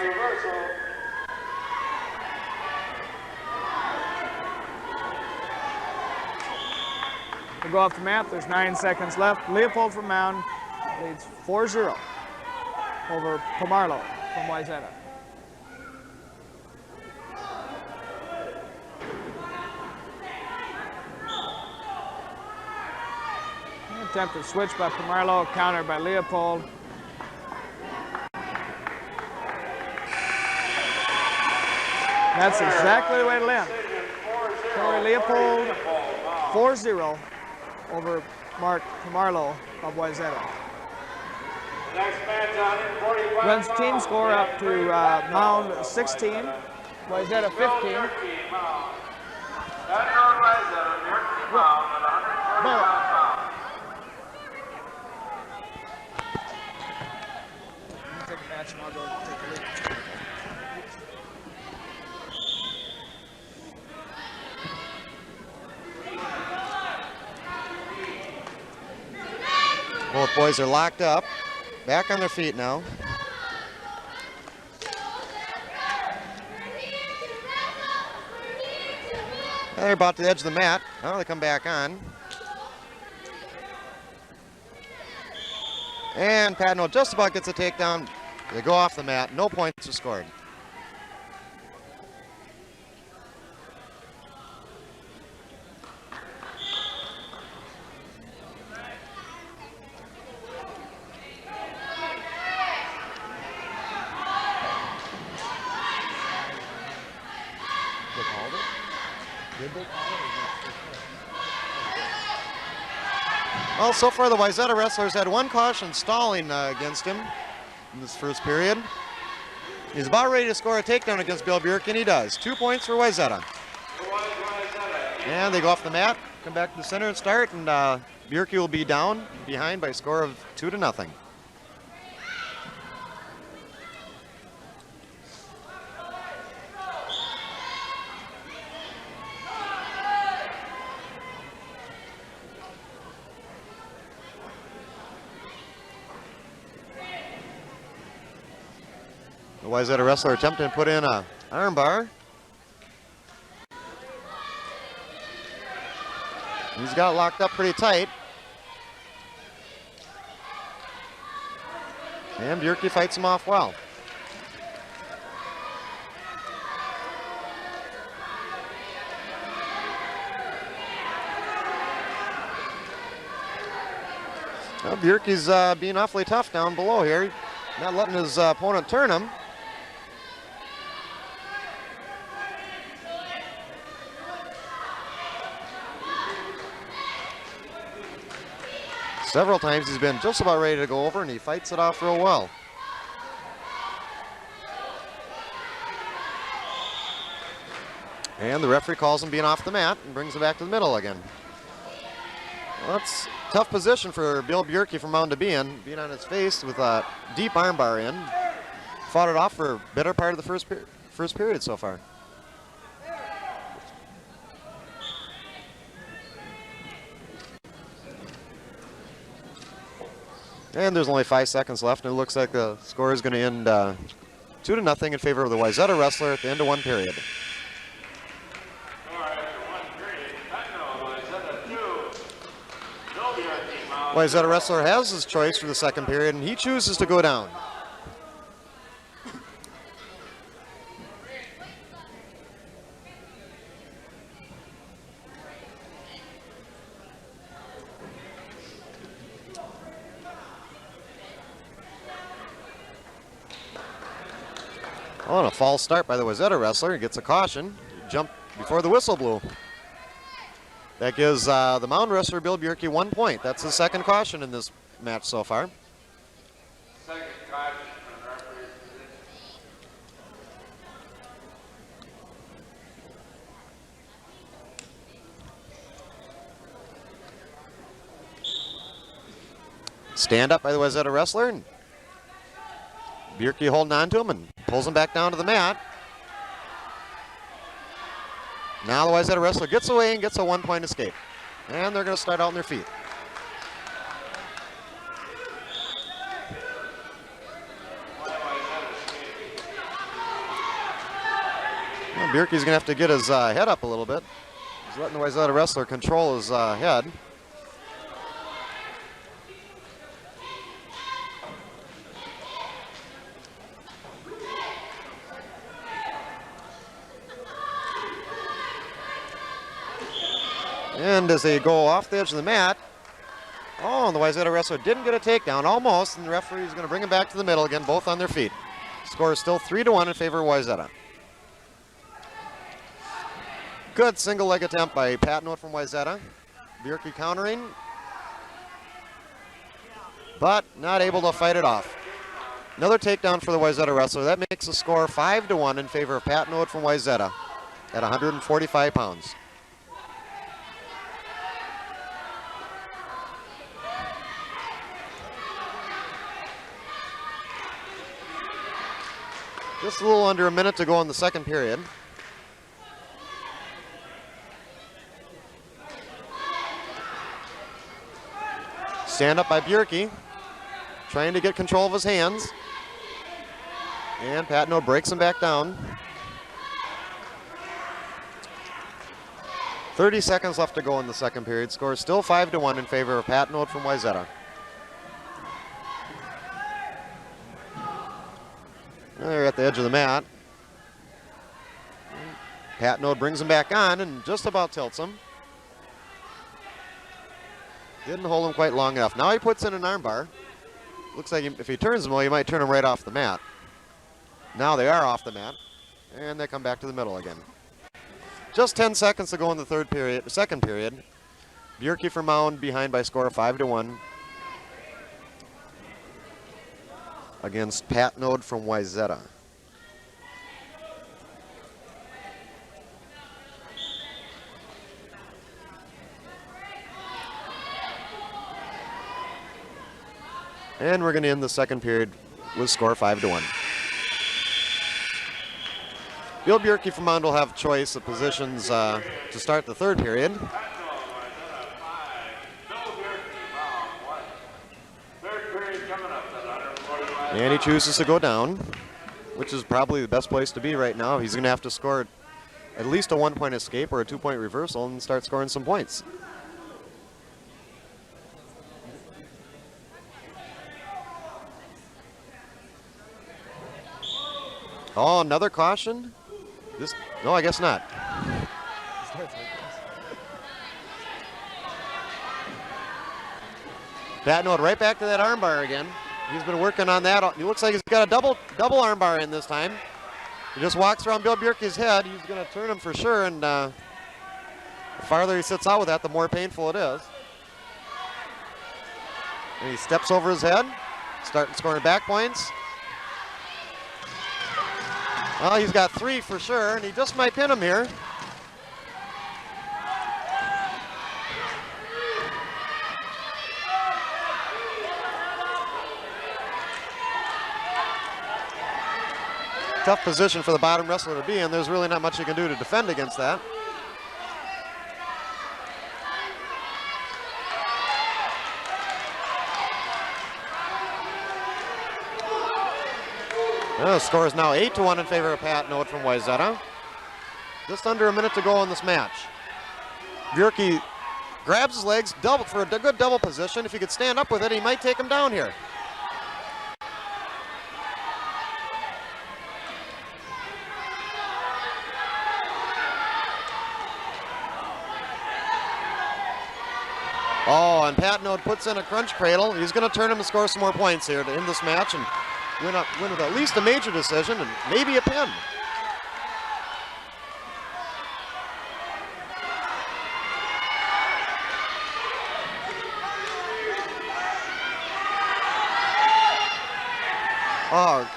We'll go off the mat. There's 9 seconds left. Leopold from Mound leads 4-0 over Pomarlo from Wayzata. Attempted switch by Pomarlo, countered by Leopold. That's exactly the way to end. Corey Leopold, 4-0 over Mark Pomarlo of Wayzata. Runs team score up to Mound 16, Wayzata 15. I'll go take a lead. Both boys are locked up, back on their feet now. They're about to the edge of the mat. Now they come back on. And Patno just about gets a takedown. They go off the mat. No points are scored. Well, so far the Wayzata wrestlers had 1 caution stalling against him in this first period. He's about ready to score a takedown against Bill Bjerk, and he does. 2 points for Wayzata. And they go off the mat, come back to the center and start, and Bjerk will be down behind by a score of 2-0. Wayzata wrestler attempting to put in a arm bar. He's got locked up pretty tight. And Bjerke fights him off well. Well, Bjerke's being awfully tough down below here. Not letting his opponent turn him. Several times he's been just about ready to go over, and he fights it off real well. And the referee calls him being off the mat and brings him back to the middle again. Well, that's a tough position for Bill Bjerke from Mound to be in, being on his face with a deep arm bar in. Fought it off for a better part of the first period so far. And there's only 5 seconds left, and it looks like the score is going to end 2-0 in favor of the Wayzata wrestler at the end of 1 period. Wayzata wrestler has his choice for the second period, and he chooses to go down. On a false start by the Wayzata wrestler, he gets a caution. Jump before the whistle blew. That gives the Mound wrestler, Bill Bjerke, 1 point. That's the second caution in this match so far. Second caution from the referee's position. Stand up by the Wayzata wrestler. And Bjerke holding on to him and pulls him back down to the mat. Now the Wayzata wrestler gets away and gets a 1 point escape. And they're going to start out on their feet. Well, Bjerke's going to have to get his head up a little bit. He's letting the Wayzata wrestler control his head. And as they go off the edge of the mat, oh, the Wayzata wrestler didn't get a takedown, almost, and the referee is going to bring him back to the middle again, both on their feet. Score is still 3-1 in favor of Wayzata. Good single leg attempt by Patnote from Wayzata. Bjerke countering, but not able to fight it off. Another takedown for the Wayzata wrestler. That makes the score 5-1 in favor of Patnote from Wayzata at 145 pounds. Just a little under a minute to go in the second period. Stand up by Bjerke, trying to get control of his hands. And Patnote breaks him back down. 30 seconds left to go in the second period. Score is still 5-1 in favor of Patnote from Wayzata. They're at the edge of the mat. Patnote brings him back on and just about tilts him. Didn't hold him quite long enough. Now he puts in an armbar. Looks like if he turns him, well, he might turn him right off the mat. Now they are off the mat, and they come back to the middle again. Just 10 seconds to go in the second period. Bjerke for Mound behind by a score of 5-1. Against Patnote from Wayzata. And we're going to end the second period with score 5-1. Bill Bjerke from Mound will have choice of positions to start the third period. And he chooses to go down. which is probably the best place to be right now. He's going to have to score at least a 1-point escape or a 2-point reversal and start scoring some points. Oh, another caution? No, I guess not. Patnode right back to that armbar again. He's been working on that. He looks like he's got a double armbar in this time. He just walks around Bill Bjerke's head. He's going to turn him for sure, and the farther he sits out with that, the more painful it is. And he steps over his head, starting scoring back points. Well, he's got 3 for sure, and he just might pin him here. Tough position for the bottom wrestler to be in. There's really not much you can do to defend against that. The score is now 8-1 in favor of Patnode from Wayzata. Just under a minute to go in this match. Bjerke grabs his legs for a good double position. If he could stand up with it, he might take him down here. Oh, and Patnode puts in a crunch cradle. He's going to turn him and score some more points here to end this match and win with at least a major decision and maybe a pin. Oh,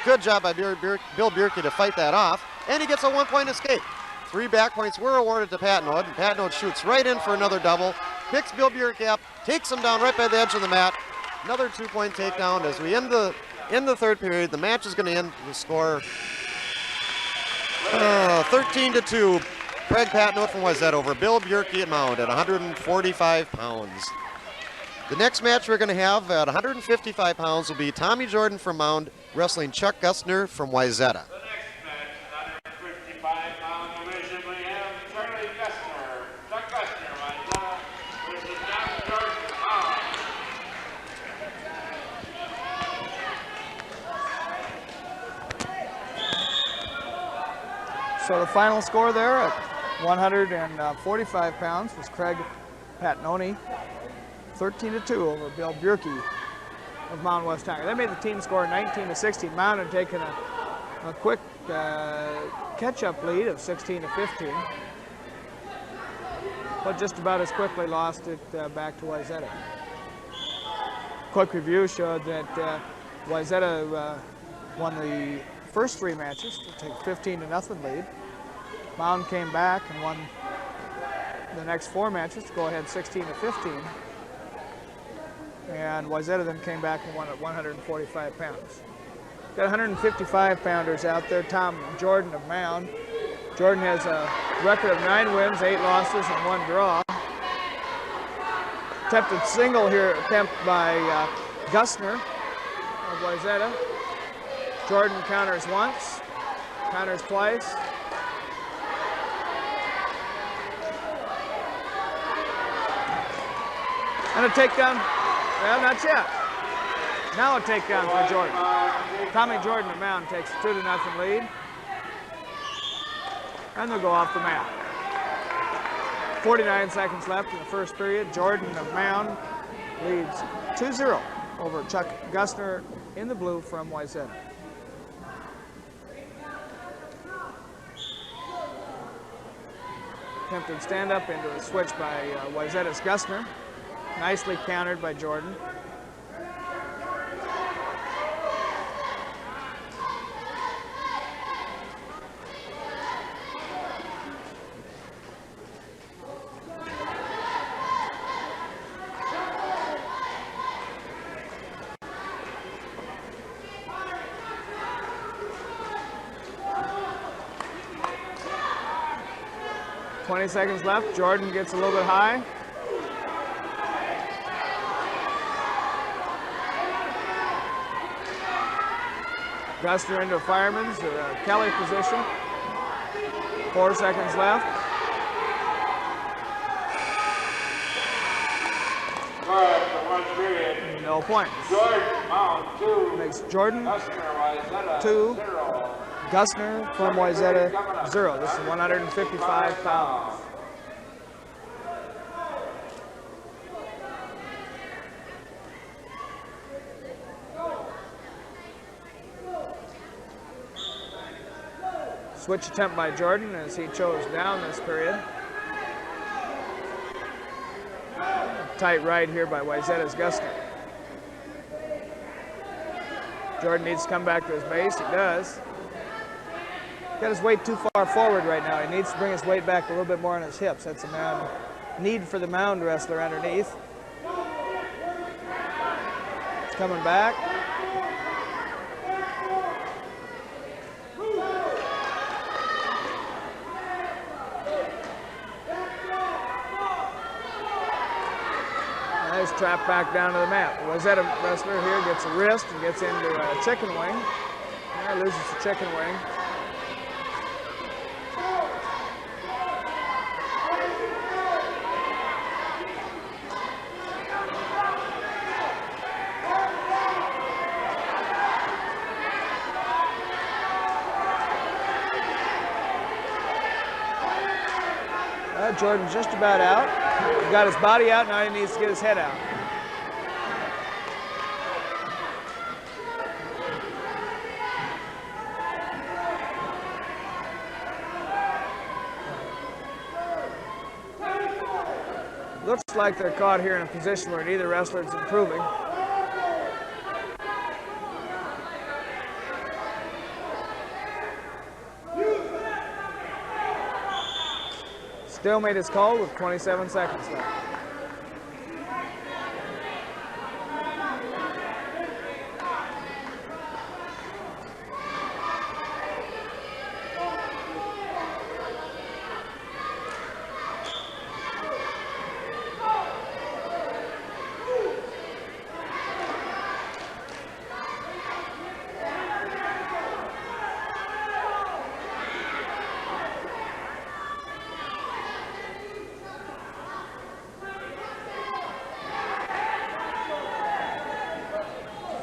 good job by Bill Bjerke to fight that off, and he gets a 1-point escape. 3 back points were awarded to Patnode, and Patnode shoots right in for another double, picks Bill Bjerke up, takes him down right by the edge of the mat. Another 2-point takedown as we end the third period. The match is going to end with the score 13-2. Craig Patnode from Wayzata over Bill Bjerke at Mound at 145 pounds. The next match we're going to have at 155 pounds will be Tommy Jordan from Mound wrestling Chuck Gustner from Wayzata. The next match, 155-pound division, we have Charlie Gustner, Chuck Gustner, Wayzata, versus Tommy Jordan, Mound. So the final score there at 145 pounds was Craig Patnode, 13-2 over Bill Bjerke of Mound-Westonka. That made the team score 19-16. Mound had taken a quick catch-up lead of 16-15, but just about as quickly lost it back to Wayzata. Quick review showed that Wayzata won the first 3 matches to take 15-0 lead. Mound came back and won the next 4 matches to go ahead 16-15. And Wayzata then came back and won at 145 pounds. Got 155 pounders out there. Tom Jordan of Mound. Jordan has a record of 9 wins, 8 losses, and 1 draw. Attempted single here, attempt by Gustner of Wayzata. Jordan counters once, counters twice. And a takedown. Well, not yet. Now a takedown for Jordan. Tommy Jordan of Mound takes a 2-0 lead. And they'll go off the mat. 49 seconds left in the first period. Jordan of Mound leads 2-0 over Chuck Gustner in the blue from Wayzata. Attempted stand-up into a switch by Wayzata's Gustner. Nicely countered by Jordan. "20 seconds left. Jordan gets a little bit high. Gustner into a fireman's Kelly position. 4 seconds left. No points. Makes Jordan 2, Gustner from Wayzata 0. This is 155 pounds. Switch attempt by Jordan as he chose down this period. Tight right here by Wayzata's Gustner. Jordan needs to come back to his base. He does. Got his weight too far forward right now. He needs to bring his weight back a little bit more on his hips. That's a need for the mound wrestler underneath. It's coming back. Nice trap back down to the mat. Wayzata wrestler here gets a wrist and gets into a chicken wing. Now loses the chicken wing. Jordan's just about out. He got his body out, now he needs to get his head out. Looks like they're caught here in a position where neither wrestler is improving. Stalemate is called with 27 seconds left.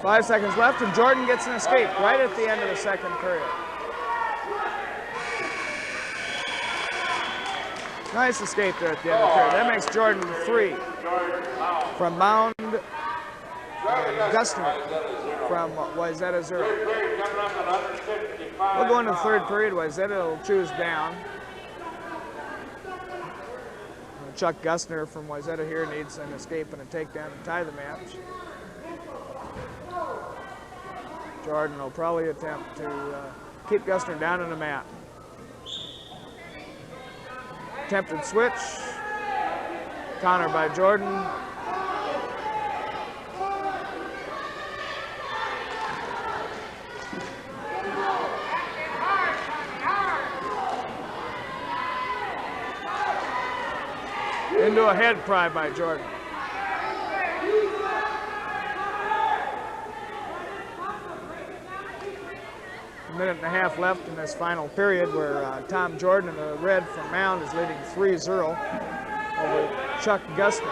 Five seconds left, and Jordan gets an escape right at the end of the second period. Nice escape there at the end of the period. That makes Jordan 3 from Mound, and Gustner from Wayzata 0. We'll go into the third period. Wayzata will choose down. Chuck Gustner from Wayzata here needs an escape and a takedown to tie the match. Jordan will probably attempt to keep Gustner down on the mat. Attempted switch. Counter by Jordan. Into a head pry by Jordan. Minute and a half left in this final period where Tom Jordan in the red from Mound is leading 3-0 over Chuck Gustner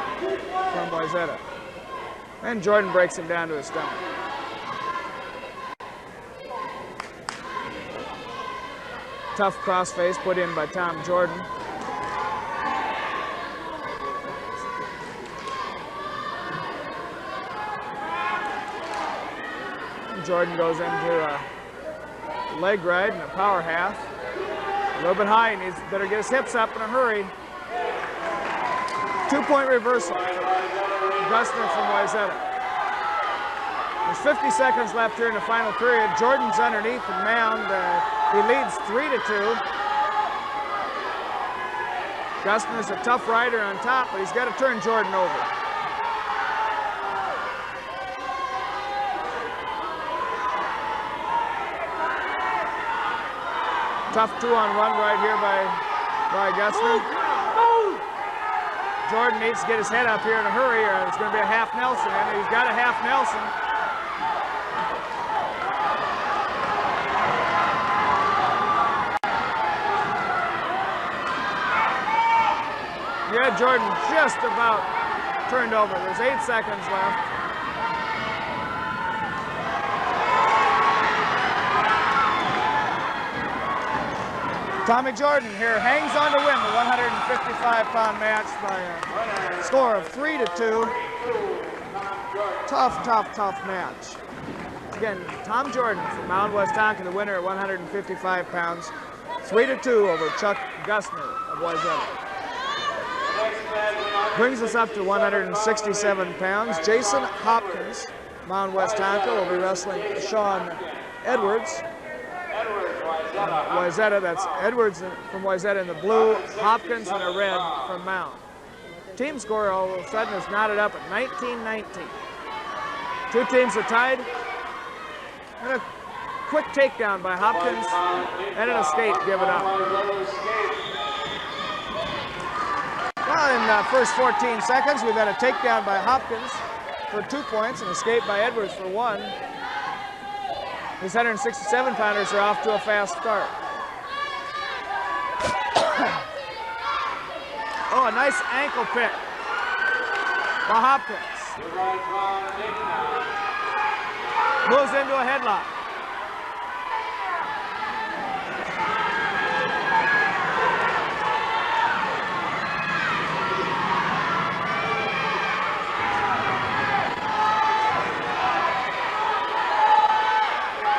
from Wayzata. And Jordan breaks him down to his stomach. Tough crossface put in by Tom Jordan. And Jordan goes into a leg ride and a power half. A little bit high, he needs better get his hips up in a hurry. 2-point reversal. Gustner from Wayzata. There's 50 seconds left here in the final period. Jordan's underneath the mound. He leads 3-2. Gustner's a tough rider on top, but he's got to turn Jordan over. Tough 2-on-1 right here by Gustner. Jordan needs to get his head up here in a hurry, or it's going to be a half Nelson. And he's got a half Nelson. Yeah, Jordan just about turned over. There's 8 seconds left. Tommy Jordan here hangs on to win the 155-pound match by a score of 3-2. Tough, tough, tough match. Again, Tom Jordan from Mound-Westonka, the winner at 155 pounds. 3-2 over Chuck Gustner of Wayzata. Brings us up to 167 pounds. Jason Hopkins, Mound-Westonka, will be wrestling Sean Edwards. Wayzata, that's Edwards from Wayzata in the blue, Hopkins in the red from Mound. Team score all of a sudden is knotted up at 19-19. Two teams are tied. And a quick takedown by Hopkins and an escape given up. Well, in the first 14 seconds, we've had a takedown by Hopkins for 2 points, an escape by Edwards for 1. These 167-pounders are off to a fast start. Oh, a nice ankle pick by Hopkins. Moves into a headlock.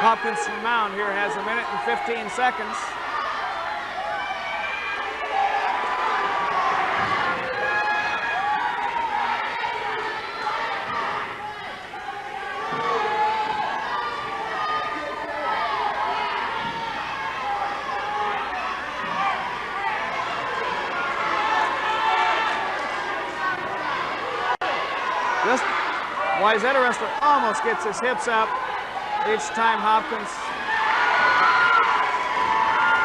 Hopkins from Mound here has 1 minute and 15 seconds. This Wayzata wrestler almost gets his hips up. Each time Hopkins.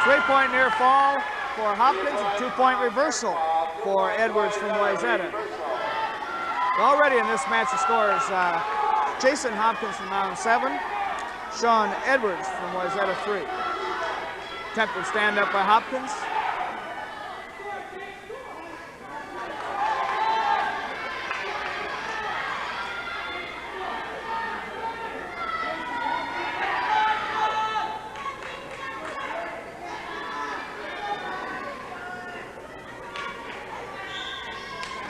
3-point near fall for Hopkins, a 2-point reversal for Edwards from Wayzata. Already in this match the score is Jason Hopkins from Mound 7, Sean Edwards from Wayzata 3. Attempted stand up by Hopkins.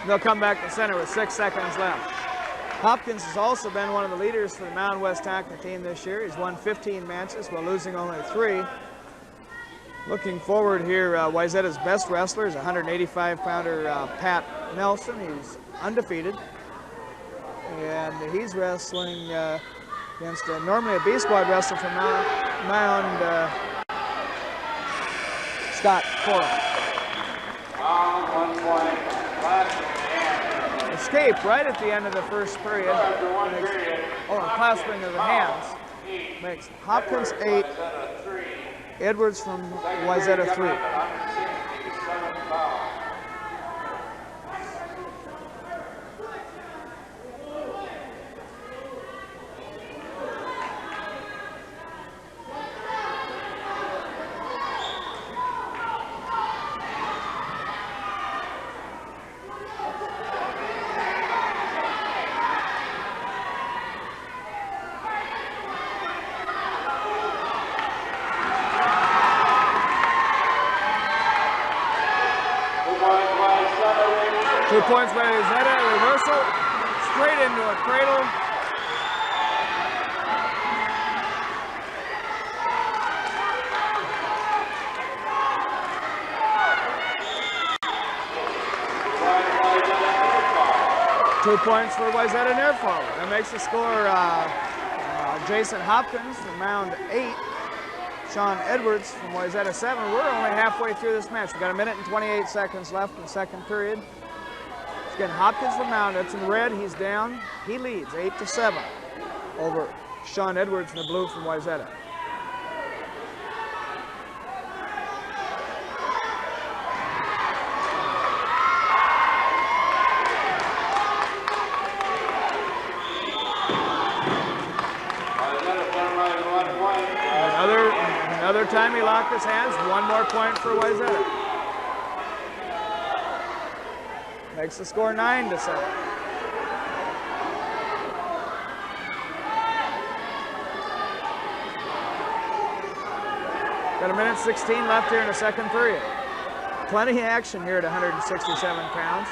They'll come back to center with 6 seconds left. Hopkins has also been one of the leaders for the Mound-Westonka team this year. He's won 15 matches while losing only 3. Looking forward here, Wayzata's best wrestler is 185-pounder Pat Nelson. He's undefeated. And he's wrestling against normally a B-squad wrestler from Mound, Scott Corum. 1 point. Escape right at the end of the first period. And clasping of the hands makes Hopkins 8, Edwards from Wayzata 3. Two points by Wayzata, reversal, straight into a cradle. Two points for Wayzata near fall. That makes the score Jason Hopkins from Mound 8, Sean Edwards from Wayzata 7. We're only halfway through this match. We've got 1 minute and 28 seconds left in the second period. Again, Hopkins from Mound, that's in red, he's down. He leads 8-7 over Sean Edwards in the blue from Wayzata. Another time he locked his hands, 1 more point for Wayzata. Makes the score 9-7. Got a minute 16 left here in the second period. Plenty of action here at 167 pounds.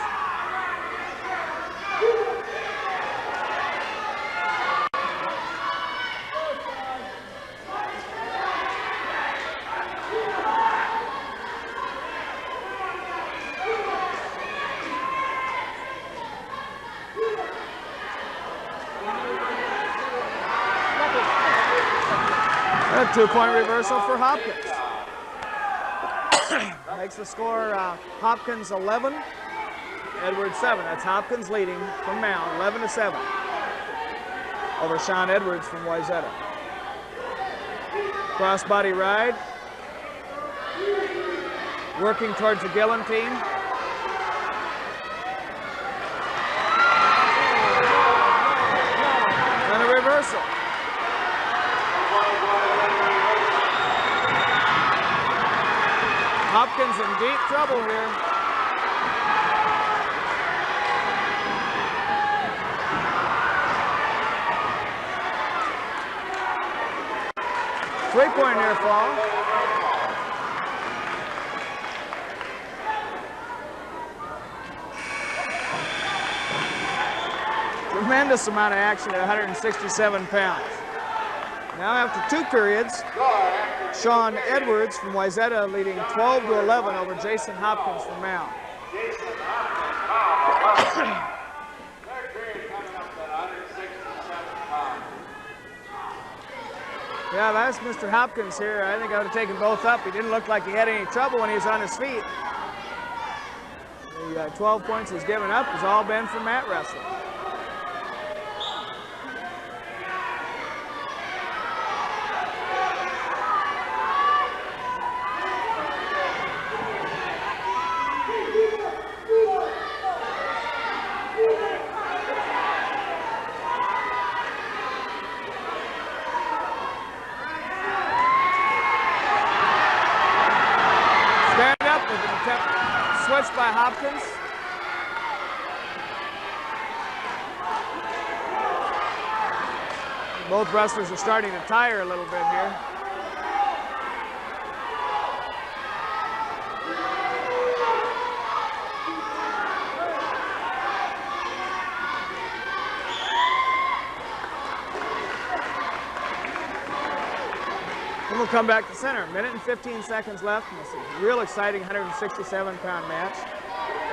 A 2-point reversal for Hopkins. Makes the score Hopkins 11, Edwards 7. That's Hopkins leading from Mound, 11-7 over Sean Edwards from Wayzata. Crossbody ride. Working towards the guillotine. And a reversal. Hopkins in deep trouble here. Three-point near fall. Tremendous amount of action at 167 pounds. Now after 2 periods, Sean Edwards from Wayzata leading 12-11 over Jason Hopkins from Mound. Third period coming up at 167 pounds. Yeah, that's Mr. Hopkins here. I think I would have taken both up. He didn't look like he had any trouble when he was on his feet. The 12 points he's given up has all been from mat wrestling. Switch by Hopkins. Both wrestlers are starting to tire a little bit here. And we'll come back to center. Minute and 15 seconds left in this real exciting 167-pound match.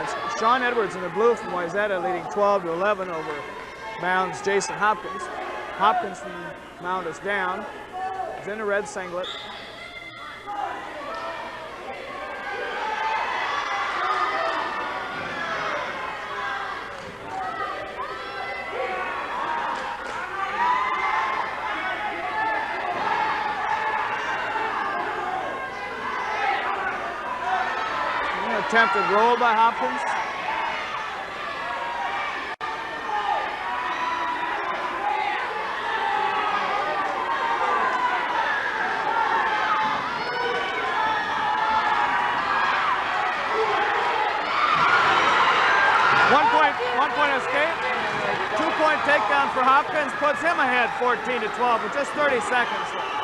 It's Sean Edwards in the blue from Wayzata leading 12-11 over Mound's Jason Hopkins. Hopkins from Mound is down. He's in a red singlet. Attempted roll by Hopkins. One point escape. 2-point takedown for Hopkins puts him ahead 14-12 with just 30 seconds left.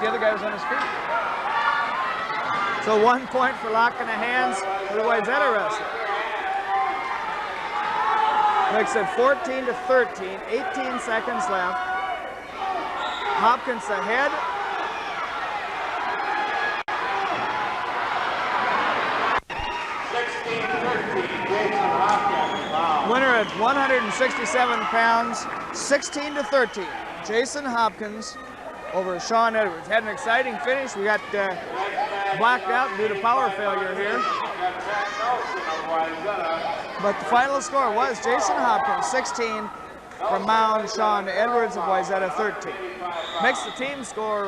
The other guy was on his feet. So 1 point for locking the hands for the Wayzata wrestler. Makes it 14-13, 18 seconds left. Hopkins ahead. Winner at 167 pounds, 16-13. Jason Hopkins over Sean Edwards. Had an exciting finish. We got blacked out due to power failure here. But the final score was Jason Hopkins 16, From Mound, Sean Edwards of Wayzata, 13. Makes the team score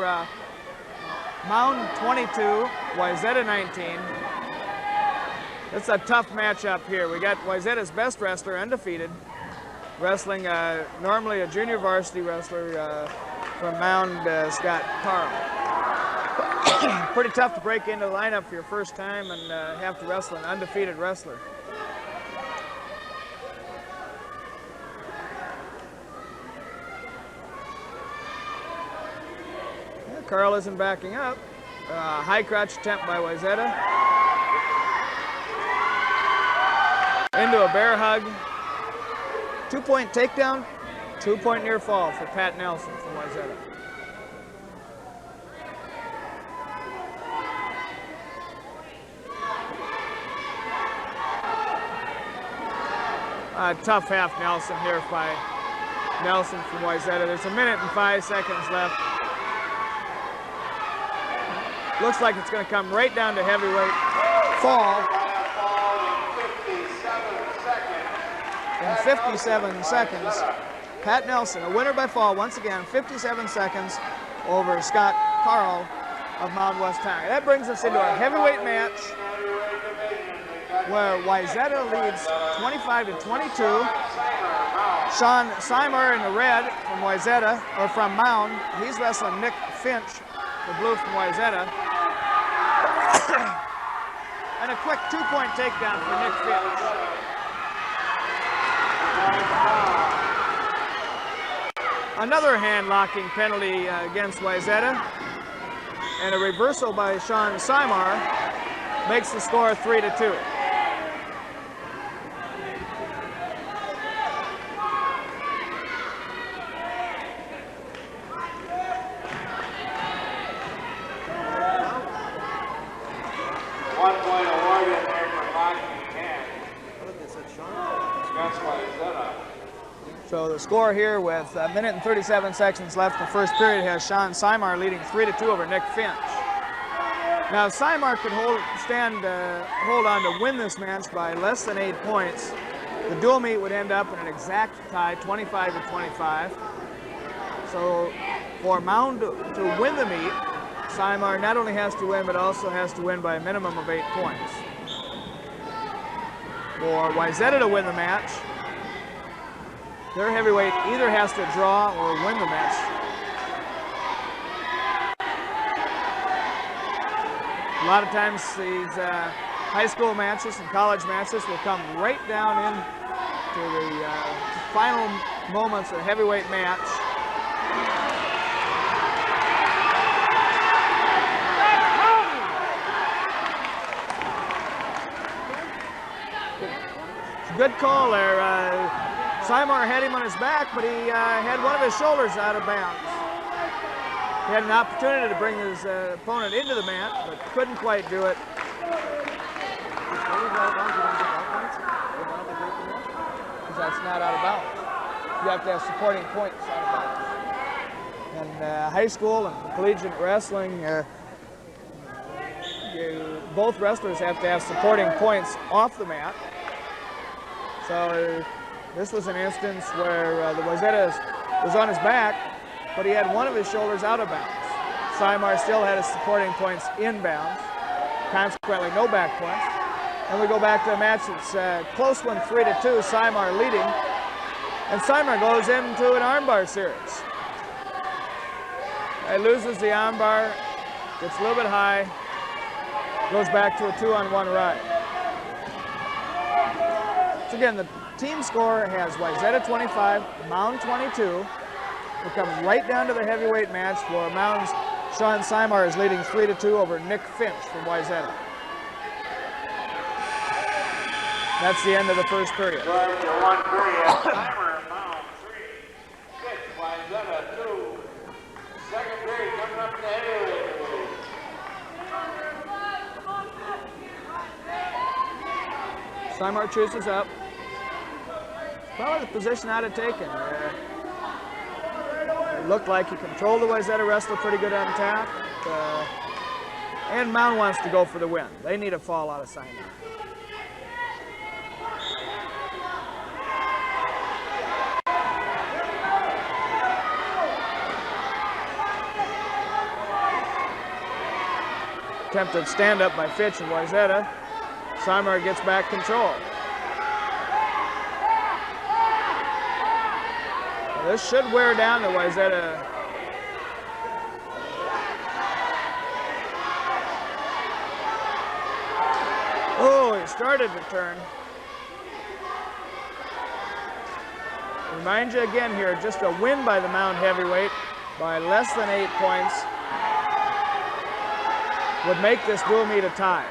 Mound 22, Wayzata 19. It's a tough matchup here. We got Wayzata's best wrestler, undefeated, wrestling normally a junior varsity wrestler from Mound, Scott Carl. Pretty tough to break into the lineup for your first time and have to wrestle an undefeated wrestler. Yeah, Carl isn't backing up. High crotch attempt by Wayzata. Into a bear hug. 2-point takedown, 2-point near fall for Pat Nelson from Wayzata. Tough half Nelson here by Nelson from Wayzata. There's 1 minute and 5 seconds left. Looks like it's going to come right down to heavyweight fall. In 57 seconds, Pat Nelson, a winner by fall, once again, 57 seconds over Scott Carl of Mound-Westonka. That brings us into a heavyweight match where Wayzata leads 25-22. Sean Seimer in the red from Wayzata, or from Mound, he's wrestling Nick Finch, the blue from Wayzata. And a quick 2-point takedown for Nick Finch. Another hand-locking penalty against Wayzata, and a reversal by Sean Seimer makes the score 3-2. So the score here with 1 minute and 37 seconds left in the first period has Sean Seimer leading 3-2 over Nick Finch. Now if Seimer could hold on to win this match by less than 8 points, the dual meet would end up in an exact tie, 25-25. So for Mound to win the meet, Seimer not only has to win, but also has to win by a minimum of 8 points. For Wayzata to win the match, their heavyweight either has to draw or win the match. A lot of times these high school matches and college matches will come right down into the final moments of the heavyweight match. Good call there. Seimer had him on his back, but he had one of his shoulders out of bounds. He had an opportunity to bring his opponent into the mat, but couldn't quite do it. Because that's not out of bounds. You have to have supporting points out of bounds. And high school and collegiate wrestling, both wrestlers have to have supporting points off the mat. So this was an instance where the Wayzata was on his back, but he had one of his shoulders out of bounds. Seimer still had his supporting points in bounds, consequently no back points. And we go back to a match that's a close one, 3-2, Seimer leading. And Seimer goes into an armbar series. He loses the armbar, gets a little bit high, goes back to a 2-on-1 ride. So again, the team score has Wayzata 25, Mound 22. We'll come right down to the heavyweight match where Mound's Sean Seimer is leading 3-2 over Nick Finch from Wayzata. That's the end of the first period. One period. Seimer, Mound 3, 6, Wayzata 2. Second period coming up in the heavyweight. Seimer chooses up. Probably the position I'd have taken. It looked like he controlled the Wayzata wrestler pretty good on top. And Mound wants to go for the win. They need a fall out of Seimer. attempted stand-up by Fitch and Wayzata. Simar gets back control. Well, this should wear down to Wayzata. Oh, he started to turn. Remind you again here, just a win by the Mound heavyweight by less than 8 points would make this dual meet a tie.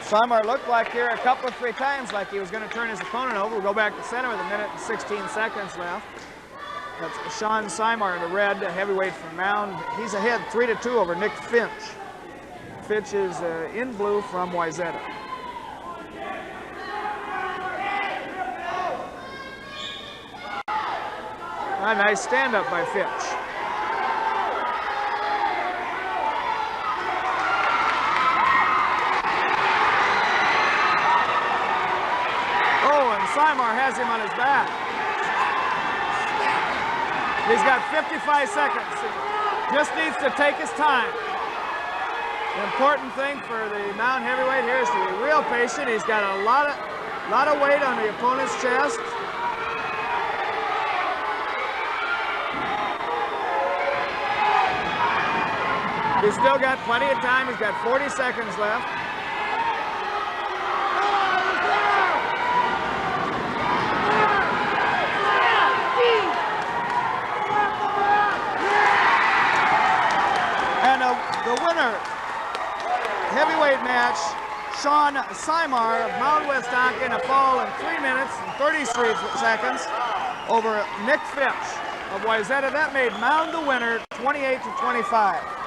Simar looked like here a couple of 3 times like he was going to turn his opponent over. We'll go back to center with 1 minute and 16 seconds left. That's Sean Simar in the red, a heavyweight from Mound. He's ahead 3-2 over Nick Finch. Finch is in blue from Wayzata. A nice stand-up by Fitch. Oh, and Simar has him on his back. He's got 55 seconds. He just needs to take his time. The important thing for the Mound heavyweight here is to be real patient. He's got a lot of weight on the opponent's chest. He's still got plenty of time. He's got 40 seconds left. And the winner, heavyweight match, Sean Simar of Mound-Westonka in a fall in 3 minutes and 33 seconds over Nick Finch of Wayzata. That made Mound the winner, 28-25.